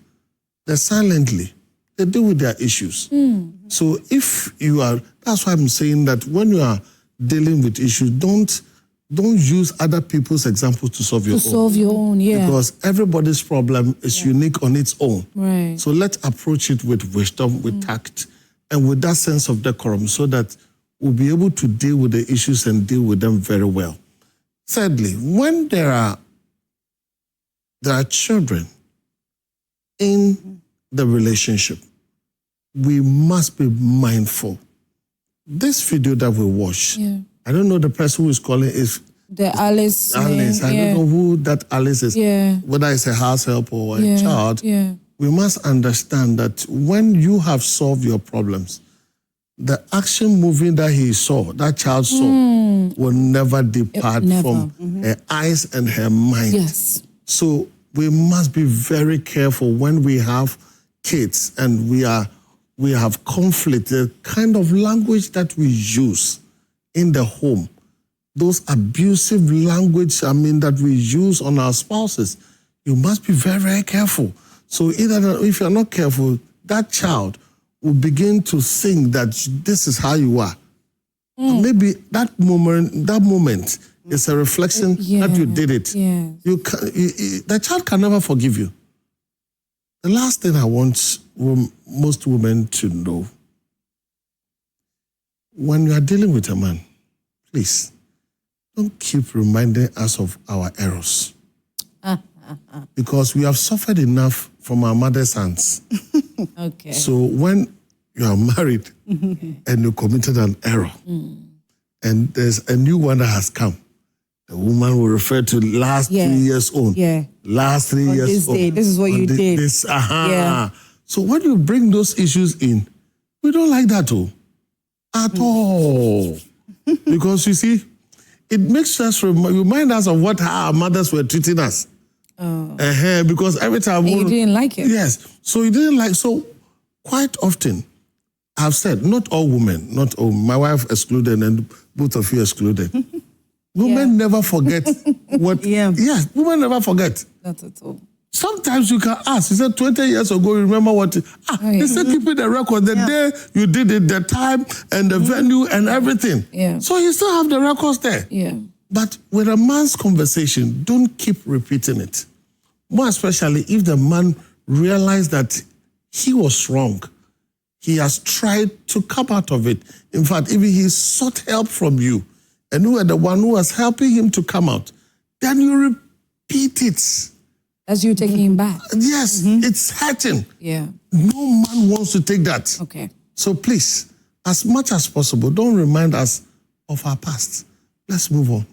They silently, they deal with their issues. So if you are, that's why I'm saying that when you are dealing with issues, don't use other people's examples to solve your own. To solve your own, yeah. Because everybody's problem is unique on its own. Right. So let's approach it with wisdom, with tact, and with that sense of decorum so that we'll be able to deal with the issues and deal with them very well. Thirdly, when there are children in the relationship, we must be mindful. This video that we watch, I don't know the person who is calling is the Alice. Alice. I don't know who that Alice is. Whether it's a house help or a child. We must understand that when you have solved your problems, the action movie that he saw, that child saw, will never depart from her eyes and her mind. Yes. So we must be very careful when we have kids and we have conflict, the kind of language that we use in the home, those abusive language, that we use on our spouses, you must be very, very careful. So either if you're not careful, that child will begin to think that this is how you are. And maybe that moment is a reflection that you did it. The child can never forgive you. The last thing I want most women to know, when you are dealing with a man, please don't keep reminding us of our errors. Because we have suffered enough from our mother's hands. Okay. So when you are married and you committed an error, and there's a new one that has come, the woman will refer to last 3 years old. Last 3 years old. This is what you did. So when you bring those issues in, we don't like that at all. Because you see, it makes us remind us of what our mothers were treating us. Because every time you didn't like it. Yes. So you didn't like. So quite often, I've said, not all women, not all, my wife excluded and both of you excluded. Women never forget what. Yes, women never forget. Not at all. Sometimes you can ask. You said 20 years ago, you remember what? They said keeping the record, the day you did it, the time and the venue and everything. So you still have the records there. But with a man's conversation, don't keep repeating it. More especially if the man realized that he was wrong. He has tried to come out of it. In fact, if he sought help from you, and you were the one who was helping him to come out, then you repeat it. That's you taking him back. Yes, it's hurting. Yeah. No man wants to take that. Okay. So please, as much as possible, don't remind us of our past. Let's move on.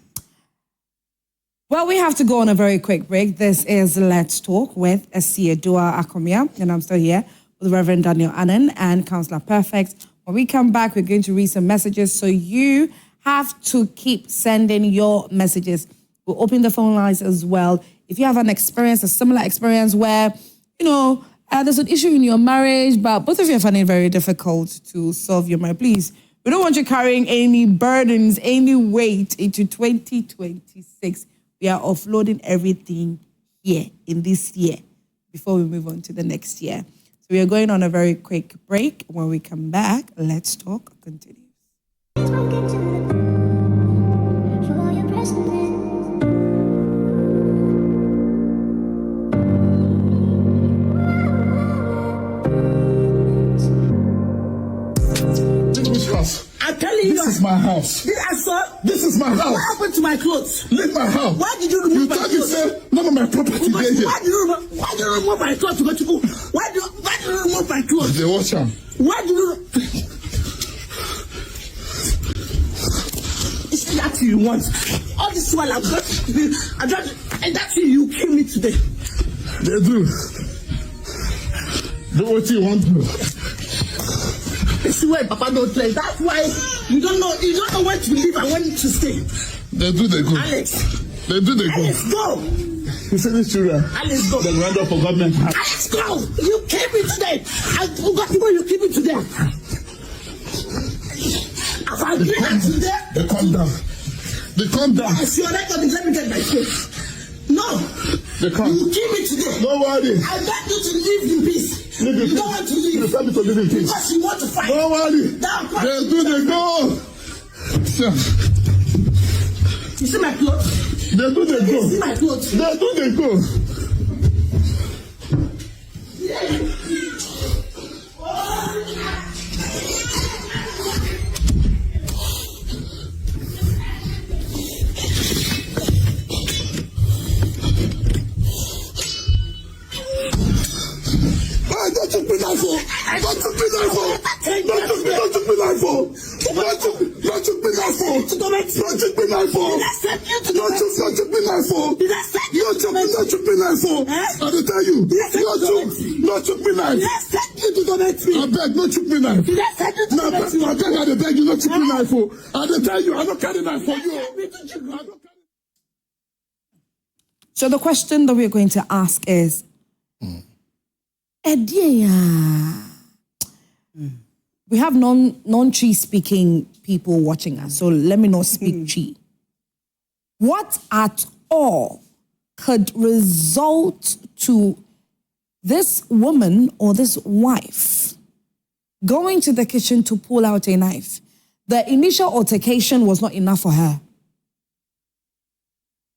Well, we have to go on a very quick break. This is Let's Talk with Esiedua Akomia, and I'm still here with Reverend Daniel Annan and Councillor Perfect. When we come back, we're going to read some messages, so you have to keep sending your messages. We'll open the phone lines as well. If you have an experience, a similar experience where, there's an issue in your marriage, but both of you are finding it very difficult to solve your marriage, please, we don't want you carrying any burdens, any weight into 2026. We are offloading everything here in this year before we move on to the next year. So we are going on a very quick break. When we come back, Let's Talk continues. I'm telling you, this is my house. This is my house. What happened to my clothes? Leave my house. Why did you remove my clothes? You said none of my property there here. Why did you remove my clothes to go to school? Why did you remove my clothes? They wash them. Why did you? It's that you want. All this while I'm just, and that's you kill me today. They do. Do what you want to. This is why Papa don't play. That's why you don't know when to leave and when to stay. They do the good. Alex. They do the good. Alex, go. You see these children? Alex, go. They run up for government. Alex, go. You keep me today. I forgot people you keep me today. If I did that today. They come down. They come down. Yes, you're not going to let me get my face. No. They come. You keep me today. Don't worry. I beg you to leave in peace. You don't want to leave. You tell me to leave in peace. Because you want to fight. Don't worry. They do the go. You see my clothes? They do the go. You see my clothes? They do the go. Yeah. Don't took me life for. Don't took me life for. Don't took me life for. Don't took me life for. Don't took me life for. Don't took me life for. Don't took me life for. I will tell you. Don't took me life. I beg, don't took me life. No, I beg, I beg you, don't took me life for. I will tell you, I don't carry knife for you. So the question that we're going to ask is, we have non-Chi speaking people watching us, so let me not speak Chi. What at all could result to this woman or this wife going to the kitchen to pull out a knife? The initial altercation was not enough for her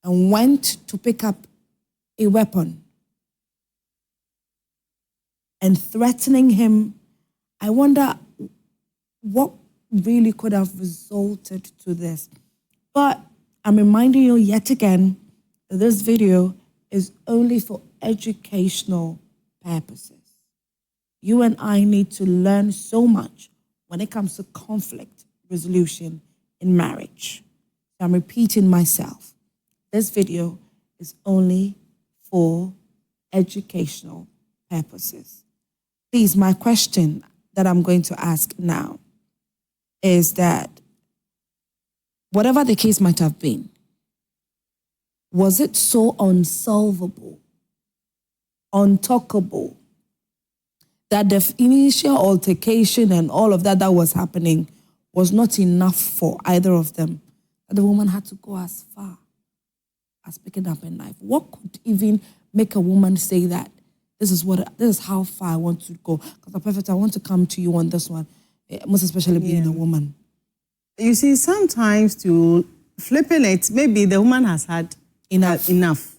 and went to pick up a weapon and threatening him. I wonder what really could have resulted to this. But I'm reminding you yet again that this video is only for educational purposes. You and I need to learn so much when it comes to conflict resolution in marriage. So I'm repeating myself. This video is only for educational purposes. Please, my question that I'm going to ask now is that whatever the case might have been, was it so unsolvable, untalkable, that the initial altercation and all of that was happening was not enough for either of them, that the woman had to go as far as picking up a knife? What could even make a woman say that this is how far I want to go? Because Perfect, I want to come to you on this one, most especially being a woman. You see, sometimes to flipping it, maybe the woman has had enough.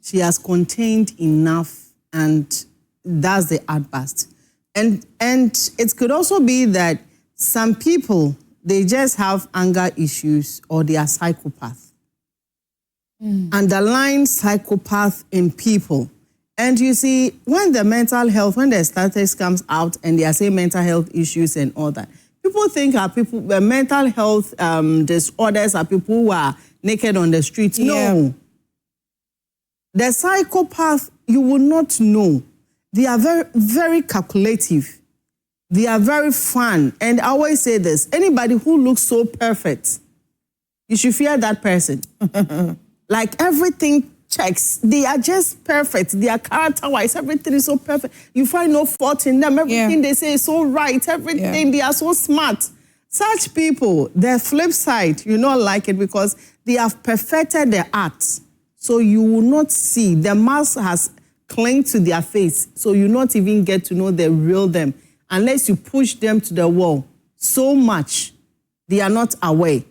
she has contained enough, and that's the outburst. And it could also be that some people, they just have anger issues or they are psychopaths. Underlying psychopath in people. And you see, when the statistics comes out and they are saying mental health issues and all that, people think mental health disorders are people who are naked on the streets. Yeah. No. The psychopath, you will not know. They are very, very calculative. They are very fun. And I always say this, anybody who looks so perfect, you should fear that person. Like everything checks. They are just perfect. They are character-wise. Everything is so perfect. You find no fault in them. Everything they say is so right. Everything, they are so smart. Such people, their flip side, you not like it because they have perfected their art. So you will not see. The mask has clung to their face. So you not even get to know the real them unless you push them to the wall so much. They are not aware.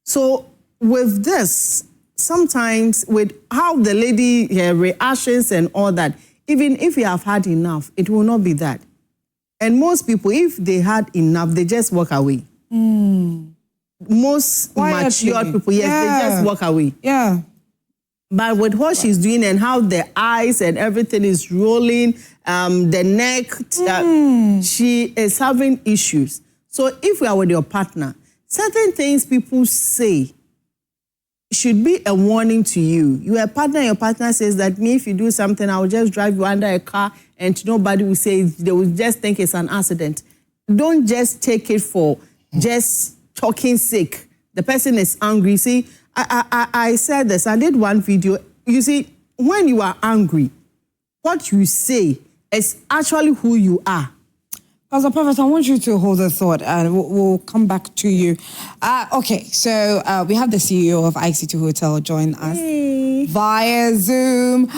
So with this, sometimes with how the lady, her reactions and all that, even if you have had enough, it will not be that. And most people, if they had enough, they just walk away. Most mature people, yes, they just walk away. Yeah. But with what she's doing and how the eyes and everything is rolling, the neck, she is having issues. So if we are with your partner, certain things people say should be a warning to you. You are a partner, your partner says that if you do something, I will just drive you under a car and nobody will say, they will just think it's an accident. Don't just take it for just talking sake. The person is angry. See, I said this, I did one video. You see, when you are angry, what you say is actually who you are. Pastor Prophet, I want you to hold a thought and we'll come back to you. Okay, so we have the CEO of ICT Hotel join us via Zoom.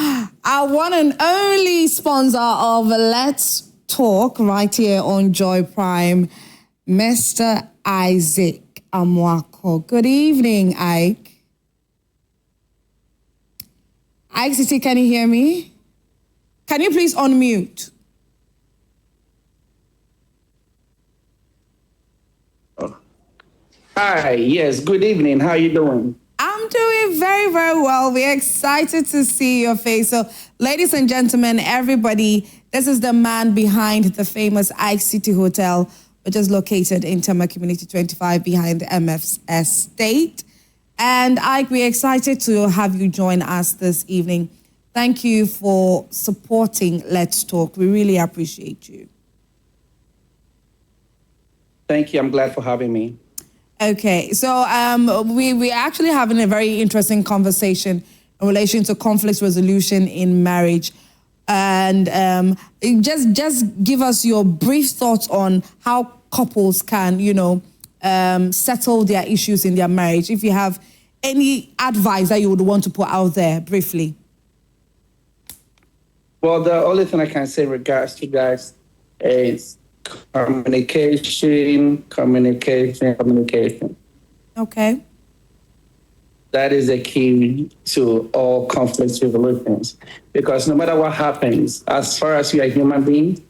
Our one and only sponsor of Let's Talk right here on Joy Prime, Mr. Isaac Amwako. Good evening, Ike. ICT, can you hear me? Can you please unmute? Hi, yes, good evening. How are you doing? I'm doing very, very well. We're excited to see your face. So, ladies and gentlemen, everybody, this is the man behind the famous ICT Hotel, which is located in Tema Community 25 behind the MF's estate. And Ike, we're excited to have you join us this evening. Thank you for supporting Let's Talk. We really appreciate you. Thank you. I'm glad for having me. Okay, so we're actually having a very interesting conversation in relation to conflict resolution in marriage. And just give us your brief thoughts on how couples can, settle their issues in their marriage. If you have any advice that you would want to put out there briefly. Well, the only thing I can say in regards to guys is communication. Okay. That is the key to all conflict resolutions. Because no matter what happens, as far as you are a human being,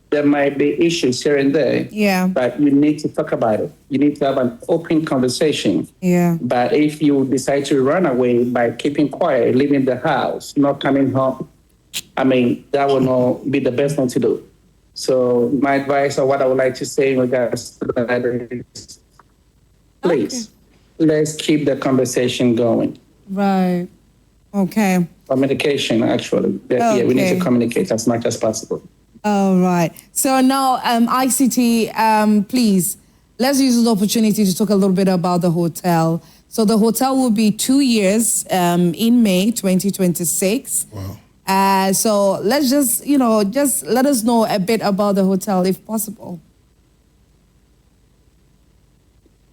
there might be issues here and there. Yeah. But you need to talk about it. You need to have an open conversation. Yeah. But if you decide to run away by keeping quiet, leaving the house, not coming home, that will not be the best thing to do. So my advice or what I would like to say in regards to that is, please, let's keep the conversation going. Right. Okay. Communication, actually. Yeah, we need to communicate as much as possible. All right. So now, ICT, please, let's use this opportunity to talk a little bit about the hotel. So the hotel will be 2 years in May 2026. Wow. So let's just let us know a bit about the hotel, if possible.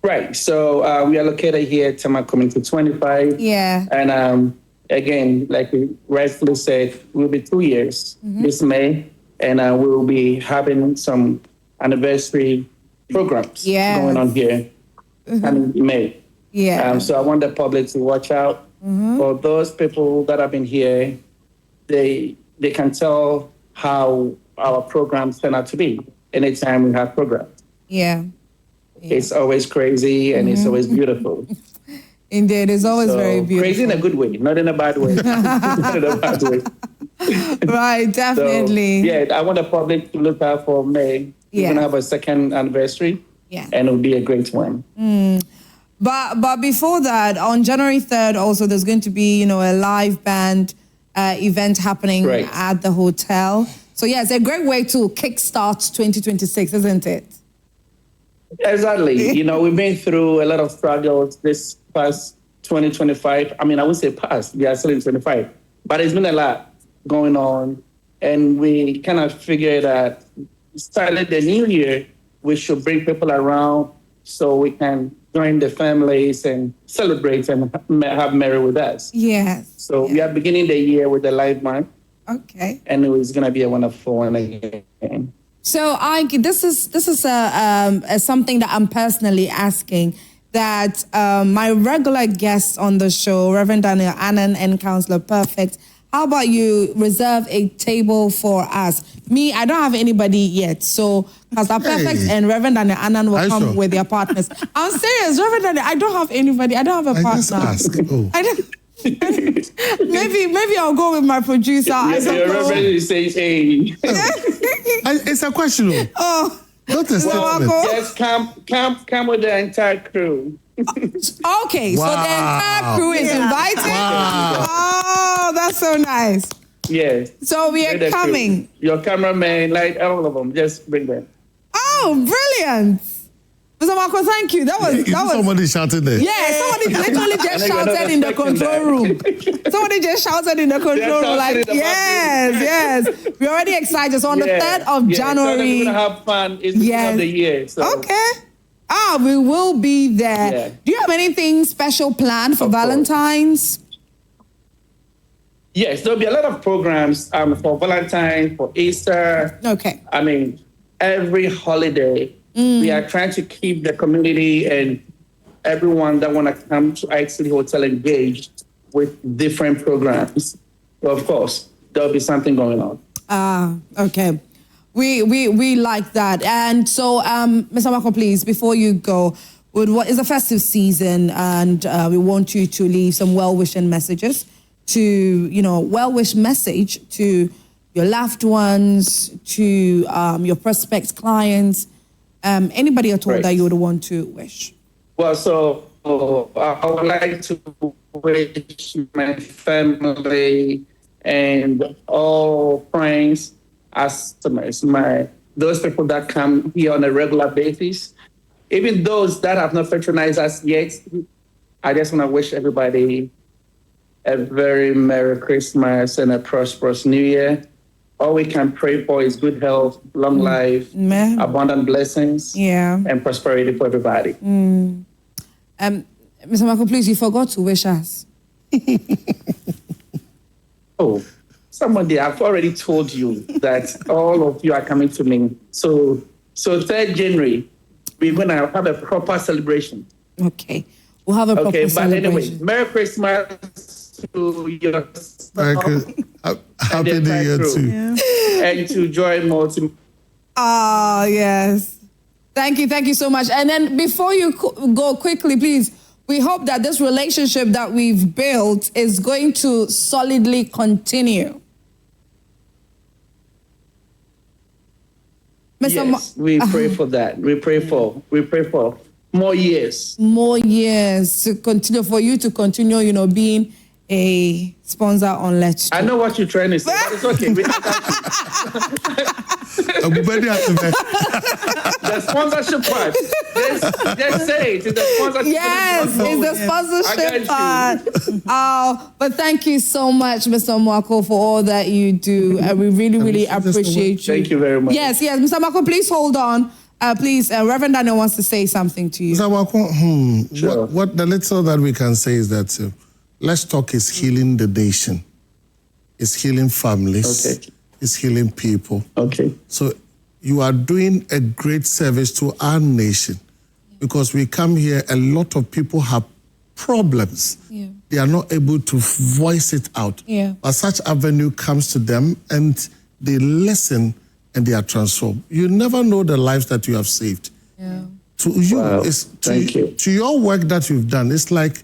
Right. So we are located here at Tema Community 25. Yeah. And again, like we rightfully said, we'll be 2 years this May, and we'll be having some anniversary programs going on here in May. Yeah. So I want the public to watch out for those people that have been here they can tell how our programs turn out to be anytime we have programs. Yeah. It's always crazy and it's always beautiful. Indeed, it's always very beautiful. Crazy in a good way, not in a bad way. Not in a bad way. Right, definitely. So, yeah, I want the public to look out for May. We're going to have a second anniversary. Yeah. And it'll be a great one. But before that, on January 3rd, also there's going to be, a live band event happening at the hotel. So yeah, it's a great way to kickstart 2026, isn't it? Exactly. We've been through a lot of struggles this past 2025. I mean, I would say past. We are still in 25. But it's been a lot going on. And we kind of figured that starting the new year, we should bring people around so we can join the families and celebrate and have merry with us. Yes. So we are beginning the year with a live band. Okay. And it was going to be a wonderful one again. So this is something that I'm personally asking, that my regular guests on the show, Reverend Daniel Annan and Counselor Perfect, how about you reserve a table for us? Me, I don't have anybody yet. So Counselor Perfect and Reverend Daniel Annan will come with their partners. I'm serious, Reverend Daniel, I don't have anybody. I don't have a partner. Just ask. Oh. Maybe I'll go with my producer. Yes, you're ready to say, hey. It's a question. Oh. Not a statement. Just come with the entire crew. Okay, so the entire crew is invited. Wow. Oh, that's so nice. Yes. So we are coming. Crew. Your cameraman, like all of them, just bring them. Oh, brilliant. Mr. Marco, thank you. That was somebody shouting there. Yeah, somebody literally just shouted in the control room. Somebody just shouted in the control room, like, yes. We're already excited. So on the 3rd of January. We're going to have fun. It's the end of the year. So. Okay. We will be there. Yeah. Do you have anything special planned for Valentine's? Yes, there'll be a lot of programs for Valentine's, for Easter. Okay. I mean, every holiday. We are trying to keep the community and everyone that want to come to Ike City Hotel engaged with different programs. So of course, there'll be something going on. Okay. We like that. And so, Mr. Marco, please, before you go, what is a festive season, and we want you to leave some well-wishing messages well-wish message to your loved ones, to your prospect clients, anybody at all that you would want to wish. Well, so I would like to wish my family and all friends, customers, those people that come here on a regular basis, even those that have not patronized us yet, I just want to wish everybody a very Merry Christmas and a prosperous New Year. All we can pray for is good health, long life, abundant blessings, and prosperity for everybody. Mr. Marco, please, you forgot to wish us. Oh, somebody, I've already told you that all of you are coming to me. So 3rd January, we're going to have a proper celebration. Okay. We'll have a proper celebration. But anyway, Merry Christmas to your Happy New Year too. And to Joy Multi. Yes. Thank you so much. And then before you go quickly, please, we hope that this relationship that we've built is going to solidly continue. Yes, we pray for that. We pray for more years. More years to continue, for you to continue, being a sponsor on Let's Talk. I know what you're trying to say, but it's okay. The sponsorship part. Just say it. It's the sponsorship. Yes, it's the sponsorship part. But thank you so much, Mr. Marco, for all that you do. We really appreciate you. Thank you very much. Yes, Mr. Marco, please hold on. Please, Reverend Daniel wants to say something to you. Mr. Marco, sure. What the little that we can say is that Let's Talk is healing the nation. It's healing families. Okay. It's healing people. Okay. So you are doing a great service to our nation, because we come here, a lot of people have problems. Yeah. they are not able to voice it out. Yeah. But such avenue comes to them and they listen and they are transformed. You never know the lives that you have saved. Yeah. To you, Wow. thank you. To your work that you've done, it's like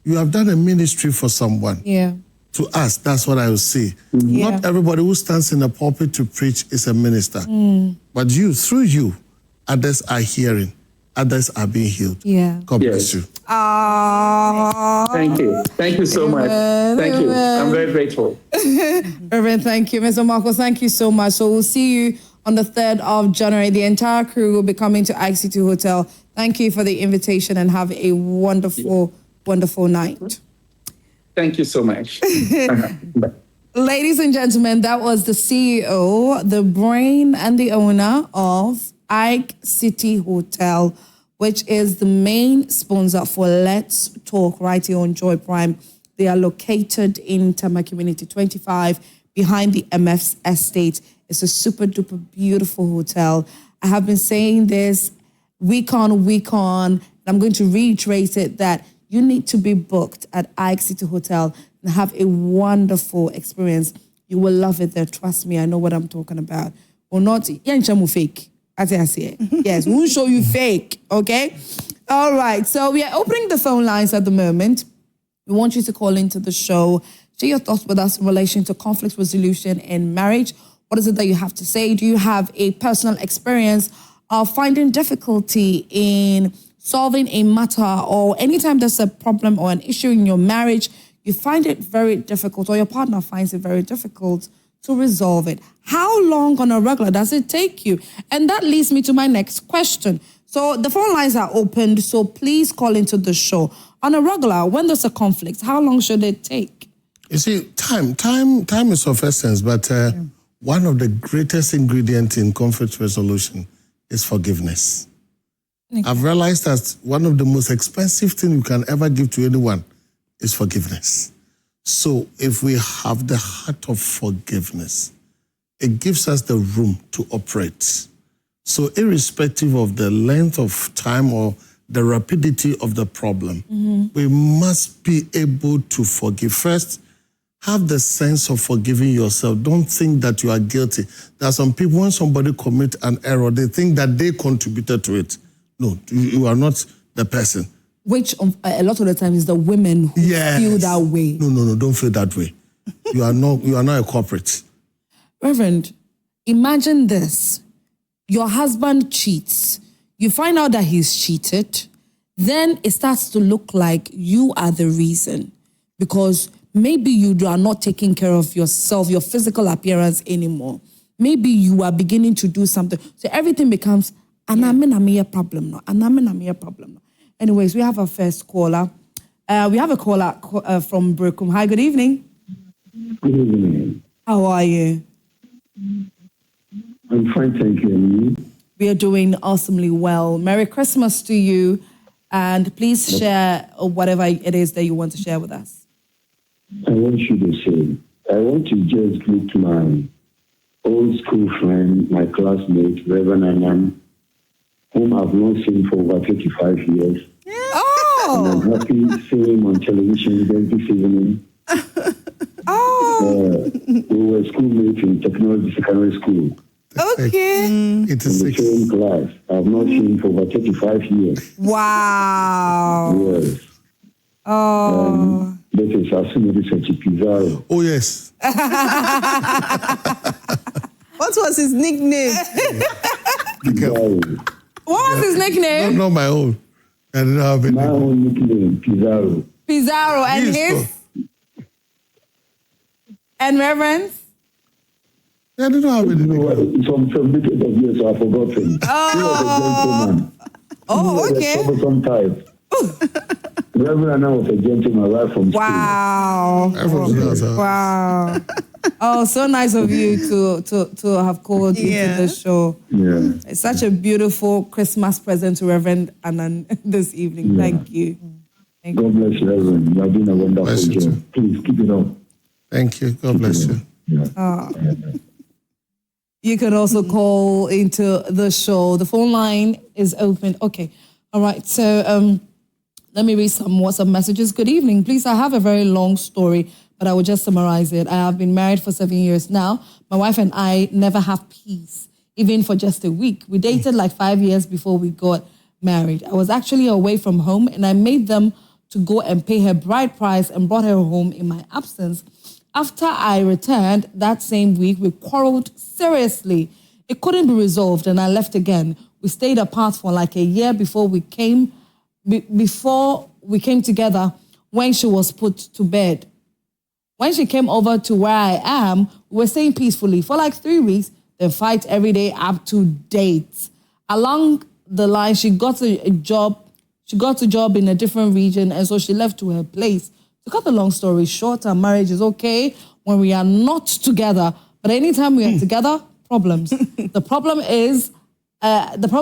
you have done a ministry for someone. Yeah. To us, that's what I would say. Yeah. Not everybody who stands in a pulpit to preach is a minister. But through you, others are hearing, others are being healed. Yeah. God bless Yes. you. Thank you. Thank you so much. Thank you. I'm very grateful. Reverend, thank you. Mr. Marcos, thank you so much. So we'll see you on the 3rd of January. The entire crew will be coming to Ike City Hotel. Thank you for the invitation and have a wonderful, wonderful night. Thank you so much. Bye. Ladies and gentlemen, that was the CEO, the brain and the owner of Ike City Hotel, which is the main sponsor for Let's Talk right here on Joy Prime. They are located in Tama Community 25 behind the MF's estate. It's a super duper beautiful hotel. I have been saying this week on, and I'm going to reiterate it that you need to be booked at Ike City Hotel and have a wonderful experience. You will love it there. Trust me, I know what I'm talking about. Or not, fake. As I say, yes, we'll show you fake, okay? All right, so we are opening the phone lines at the moment. We want you to call into the show, share your thoughts with us in relation to conflict resolution in marriage. What is it that you have to say? Do you have a personal experience of finding difficulty in solving a matter, or anytime there's a problem or an issue in your marriage, you find it very difficult, or your partner finds it very difficult to resolve it? How long on a regular does it take you? And that leads me to my next question. So the phone lines are opened, so please call into the show. On a regular, when there's a conflict, how long should it take? You see, time is of essence, but one of the greatest ingredients in conflict resolution is forgiveness. Okay. I've realized that one of the most expensive things you can ever give to anyone is forgiveness. So if we have the heart of forgiveness, it gives us the room to operate. So irrespective of the length of time or the rapidity of the problem, we must be able to forgive. First, have the sense of forgiving yourself. Don't think that you are guilty. There are some people, when somebody commits an error, they think that they contributed to it. No, you are not the person. Which a lot of the time is the women who feel that way. No, don't feel that way. You are not a culprit. Reverend, imagine this. Your husband cheats. You find out that he's cheated. Then it starts to look like you are the reason, because maybe you are not taking care of yourself, your physical appearance anymore. Maybe you are beginning to do something. So everything becomes an problem now. Anyways, we have our first caller. We have a caller from Brooklyn. Hi, good evening. Good evening. How are you? I'm fine, thank you. And you? We are doing awesomely well. Merry Christmas to you. And please share whatever it is that you want to share with us. I want you to say, I want to just greet my old school friend, my classmate, Reverend Anam, whom I've not seen for over 35 years. Oh! And I'm happy seeing him on television again this evening. Oh! We were schoolmates in Technology Secondary School. Okay. In the same class. I've not seen him for over 35 years. Wow. Yes. Oh. This is Asunodi Pizarro. Oh, yes. What was his nickname? Pizarro. What was his nickname? Not my own. I don't have My own nickname, Pizarro. Pizarro. And his? And Reverend? I don't have any. Some decades of years, so I've forgotten. He was a gentleman. Oh, okay. He was a troublesome type. Reverend Anna was a gentleman right from school. Wow. Wow. Oh, so nice of you to have called into the show. Yeah. It's such a beautiful Christmas present to Reverend Annan this evening. Yeah. Thank you. God bless you, Reverend. You are doing a wonderful job. Please keep it up. Thank you. God bless you. Yeah. You can also call into the show. The phone line is open. Okay. All right. So Let me read some WhatsApp messages. Good evening. Please, I have a very long story, but I will just summarize it. I have been married for 7 years now. My wife and I never have peace, even for just a week. We dated like 5 years before we got married. I was actually away from home, and I made them to go and pay her bride price and brought her home in my absence. After I returned that same week, we quarreled seriously. It couldn't be resolved, and I left again. We stayed apart for like a year before we came together when she was put to bed. When she came over to where I am, we were staying peacefully for like 3 weeks, then fight every day up to date. Along the line, she got a job in a different region, and so she left to her place. To cut the long story short, our marriage is okay when we are not together, but anytime we are together, problems. The problem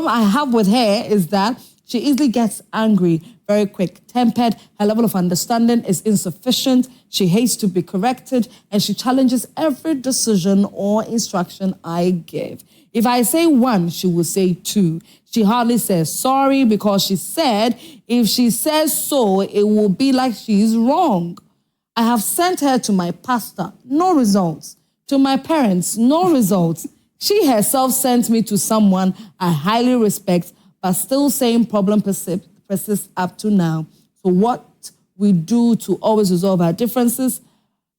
I have with her is that she easily gets angry, very quick tempered. Her level of understanding is insufficient. She hates to be corrected, and she challenges every decision or instruction I give. If I say 1, she will say 2. She hardly says sorry because she said if she says so, it will be like she's wrong. I have sent her to my pastor, no results. To my parents, no results. She herself sent me to someone I highly respect, but still same problem persists up to now. So what we do to always resolve our differences?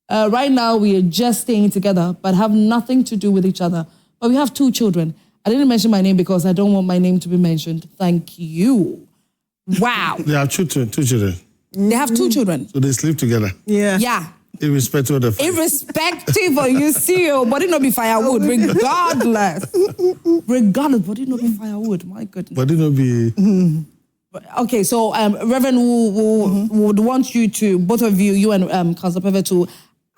Right now, we are just staying together, but have nothing to do with each other. But we have 2 children. I didn't mention my name because I don't want my name to be mentioned. Thank you. Wow. They have two children. They have 2 children. So they sleep together. Yeah. Yeah. Irrespective of the fact. Irrespective of you see, body not be firewood, regardless. Regardless, body not be firewood. My goodness. But it not be. Okay, so Reverend would want you to, both of you, you and Councillor Peve, to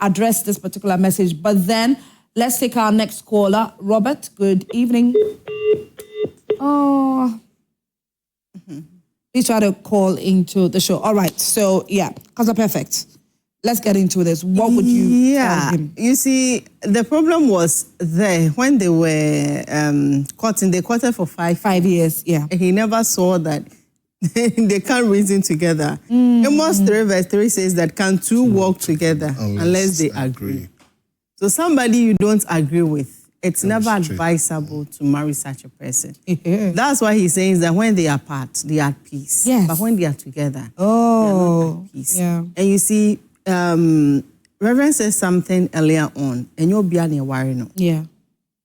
address this particular message. But then let's take our next caller. Robert, good evening. Oh. Please try to call into the show. All right, so yeah, Councillor Perfect. Let's get into this. What would you tell him? You see, the problem was there when they were courting. They courted for 5 years, yeah. He never saw that they can't reason together. Amos 3 verse 3 says that can 2 walk together unless they agree. So somebody you don't agree with, it's never advisable to marry such a person. That's why he's saying that when they are apart, they are at peace. Yes. But when they are together, they are not at peace. Yeah. And you see, Reverend said something earlier on, and you'll be an worry no. Yeah.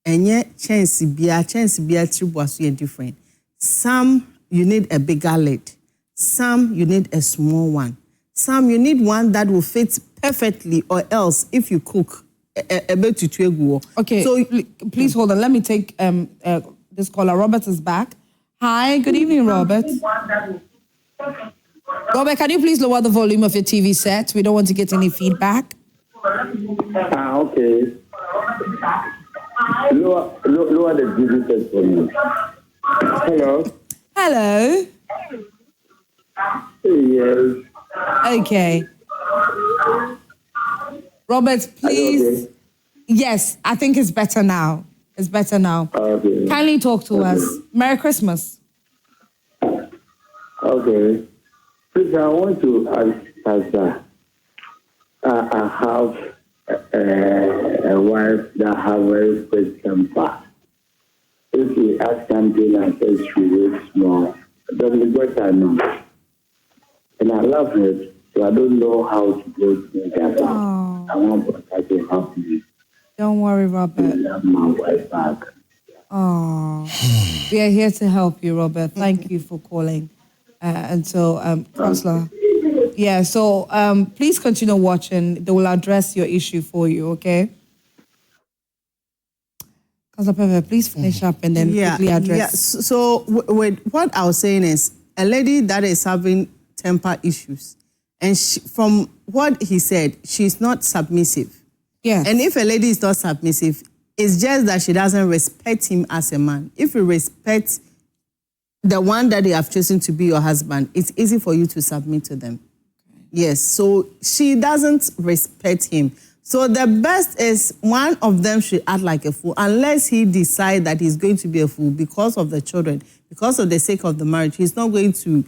And yet, chance be a tribu different. Some you need a bigger lid. Some you need a small one. Some you need one that will fit perfectly, or else if you cook, a bit to go. Okay. So please hold on. Let me take this caller. Robert is back. Hi. Good evening, Robert. Robert, can you please lower the volume of your TV set? We don't want to get any feedback. Okay. Lower the TV set for me. Hello. Hello. Yes. Okay. Robert, please. Okay. Yes, I think it's better now. It's better now. Okay. Kindly talk to us. Merry Christmas. Okay. Please, I want to ask Pastor. I have a wife that has very quick temper. If he asks something and says she waits more, then what I know. And I love it, so I don't know how to go through that. I want Pastor to help me. Don't worry, Robert. I love my wife back. Oh, we are here to help you, Robert. Thank you for calling. And so, Councillor, yeah, so please continue watching. They will address your issue for you, okay? Councillor Peve, please finish up and then quickly address. Yeah, so with what I was saying is, a lady that is having temper issues, and from what he said, she's not submissive. Yeah. And if a lady is not submissive, it's just that she doesn't respect him as a man. If you respect the one that they have chosen to be your husband, it's easy for you to submit to them. Okay. Yes, so she doesn't respect him. So the best is one of them should act like a fool, unless he decides that he's going to be a fool because of the children, because of the sake of the marriage. He's not going to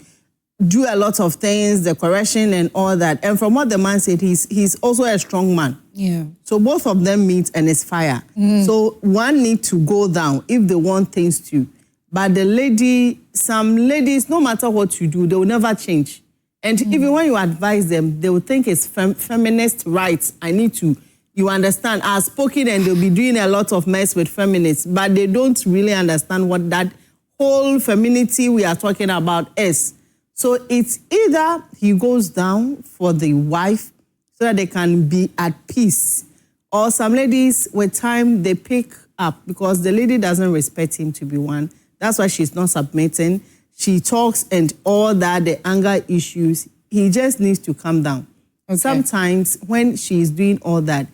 do a lot of things, the correction and all that. And from what the man said, he's also a strong man. Yeah. So both of them meet and it's fire. So one need to go down if they want things to. But the lady, some ladies, no matter what you do, they will never change. And even when you advise them, they will think it's feminist rights. I need to, you understand, are spoken and they'll be doing a lot of mess with feminists, but they don't really understand what that whole femininity we are talking about is. So it's either he goes down for the wife so that they can be at peace, or some ladies, with time, they pick up because the lady doesn't respect him to be one. That's why she's not submitting. She talks and all that, the anger issues. He just needs to calm down. Okay. Sometimes when she's doing all that,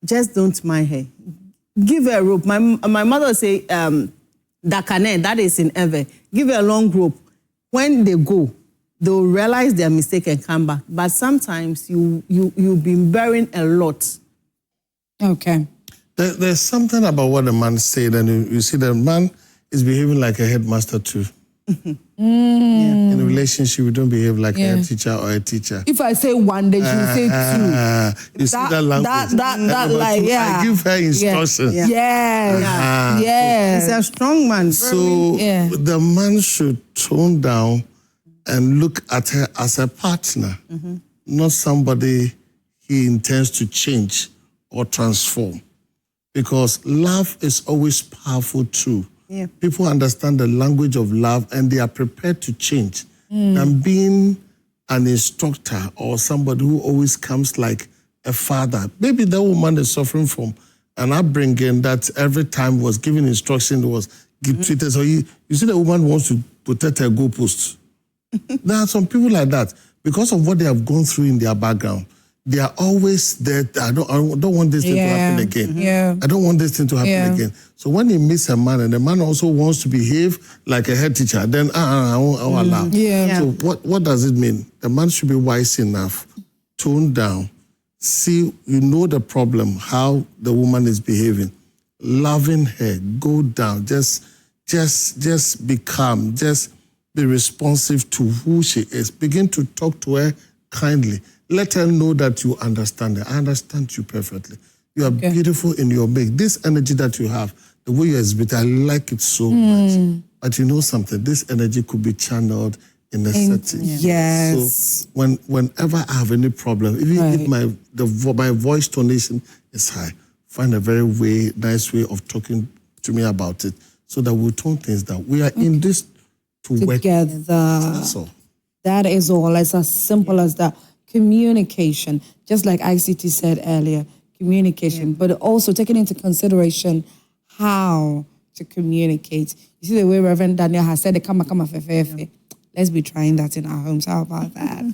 just don't mind her. Give her a rope. My mother would say, Dakane, that is in Ever. Give her a long rope. When they go, they'll realize their mistake and come back. But sometimes you've been bearing a lot. Okay. There's something about what the man said, and you see the man is behaving like a headmaster too. In a relationship, we don't behave like a head teacher or a teacher. If I say one, then she will say two. You see that language? That like, yeah. I give her instructions. Yes. Yes. He's a strong man. So the man should tone down and look at her as a partner, not somebody he intends to change or transform. Because love is always powerful too. Yeah. People understand the language of love and they are prepared to change. Than being an instructor or somebody who always comes like a father. Maybe that woman is suffering from an upbringing that every time was giving instruction was treated. So you see the woman wants to protect her goalposts. There are some people like that. Because of what they have gone through in their background, they are always there. I don't want this thing to happen again. I don't want this thing to happen again. So when he meets a man and the man also wants to behave like a head teacher, then I won't allow. So what does it mean? The man should be wise enough, tone down, see, you know the problem, how the woman is behaving, loving her, go down, just be calm, just be responsive to who she is. Begin to talk to her kindly. Let her know that you understand her. I understand you perfectly. You are beautiful in your make. This energy that you have, the way you exhibit, I like it so much. But you know something, this energy could be channeled in a setting. Yes. So whenever I have any problem, even if my voice tonation is high, find a very nice way of talking to me about it so that we'll tone things down. We are in this to work together. That's all. That is all. It's as simple as that. Communication, just like ICT said earlier, communication, but also taking into consideration how to communicate. You see the way Reverend Daniel has said, let's be trying that in our homes. How about that?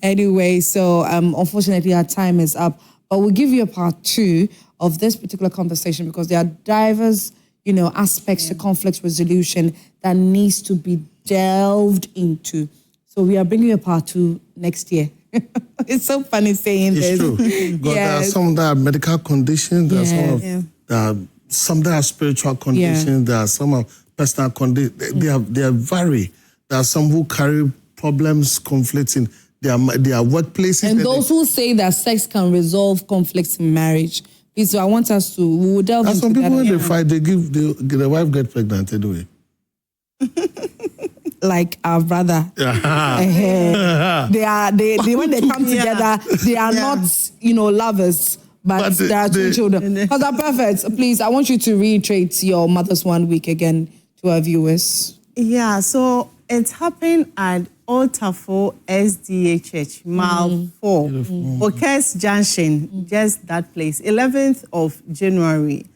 Anyway, so unfortunately our time is up, but we'll give you a part 2 of this particular conversation because there are diverse, aspects to conflict resolution that needs to be delved into. So we are bringing you a part 2 next year. It's so funny saying this. It's true. There are some that are medical conditions, there are some that are spiritual conditions, there are some are personal conditions. They are vary. There are some who carry problems, conflicts in their workplaces. And those who say that sex can resolve conflicts in marriage. Please, so I want us to, we will delve into that. Some people, when they fight, the wife get pregnant anyway. Like our brother. They when they come together, they are not, lovers, but they are 2 children. Because they're perfect. Please, I want you to reiterate your Mother's One Week again to our viewers. Yeah, so it happened at Altar 4 SDA Church, Mile 4, Okes Junction, just that place, 11th of January,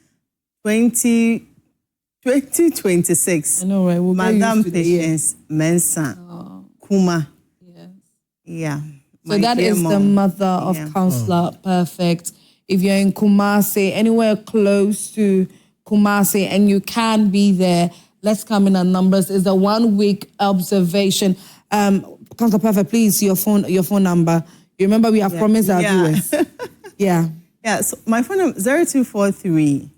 2026. I know, right? We'll Madam Patience Mensah, Kuma. Yes. Yeah. So that is the mother of Counselor Perfect. If you're in Kumasi, anywhere close to Kumasi, and you can be there, let's come in our numbers. It's a 1-week observation. Counselor Perfect, please, your phone number. You remember we have promised our viewers. Yeah, so my phone number 0243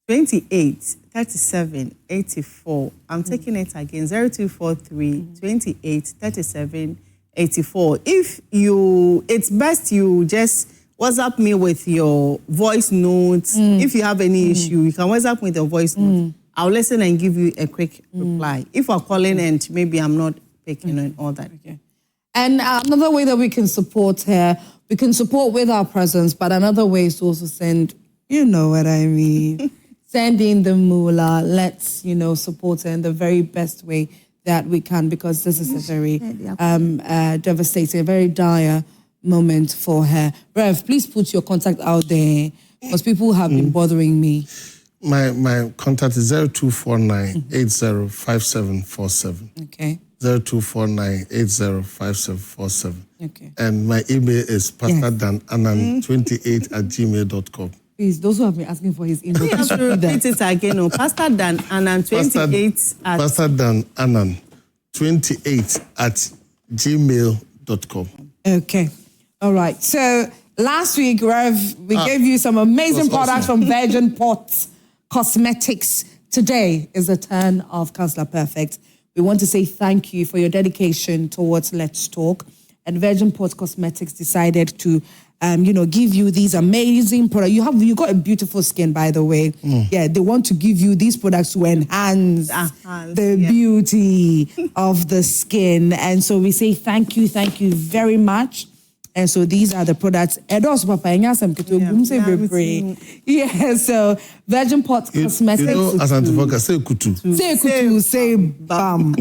28 3784. I'm taking it again, 0243 28 37 84. If it's best you just WhatsApp me with your voice notes. If you have any issue, you can WhatsApp me with your voice notes. I'll listen and give you a quick reply. If you're calling and maybe I'm not picking and all that. Okay. And another way that we can support her, we can support with our presence, but another way is to also send, you know what I mean, send in the moolah. Let's, support her in the very best way that we can, because this is a very devastating, a very dire moment for her. Rev, please put your contact out there, because people have been bothering me. My contact is 0249 805747. Okay. 0249 805747. Okay. And my email is pastorDanAnnan28@gmail.com. Please, those who have been asking for his email, You have to repeat it again. Pastor Dan Annan 28 at PastorDanAnnan28@gmail.com. Okay. All right. So last week, Rev, we gave you some amazing products from Virgin Pot Cosmetics. Today is the turn of Counselor Perfect. We want to say thank you for your dedication towards Let's Talk. And Virgin Pot Cosmetics decided to, give you these amazing products. You got a beautiful skin, by the way. Yeah, they want to give you these products to enhance the beauty of the skin. And so we say thank you very much. And so these are the products. Yeah, so Virgin Pot Cosmetics. As Antifoka, say kutu. Say kutu, say bam.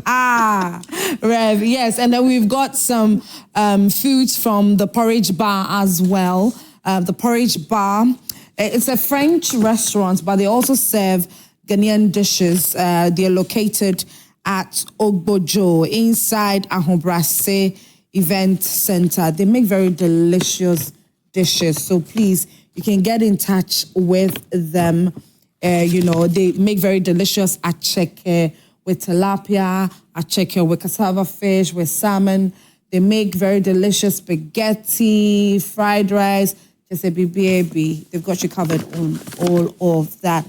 Rev, yes. And then we've got some foods from the Porridge Bar as well. The Porridge Bar, it's a French restaurant, but they also serve Ghanaian dishes. They're located at Ogbojo, inside Ahobrase Event Center. They make very delicious dishes. So please, you can get in touch with them. They make very delicious acheke with tilapia, acheke with cassava fish, with salmon. They make very delicious spaghetti, fried rice, just a baby. They've got you covered on all of that.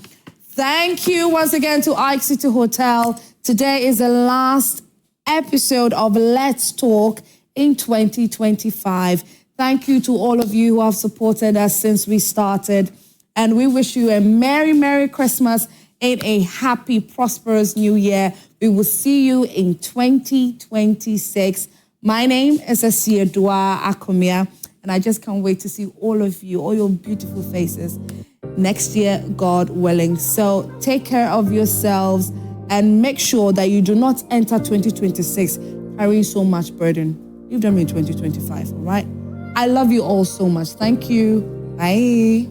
Thank you once again to Ike City Hotel. Today is the last episode of Let's Talk in 2025. Thank you to all of you who have supported us since we started. And we wish you a Merry, Merry Christmas and a happy, prosperous New Year. We will see you in 2026. My name is Asiedua Akomia, and I just can't wait to see all of you, all your beautiful faces next year, God willing. So take care of yourselves and make sure that you do not enter 2026 carrying so much burden. You've done me in 2025, all right? I love you all so much. Thank you. Bye.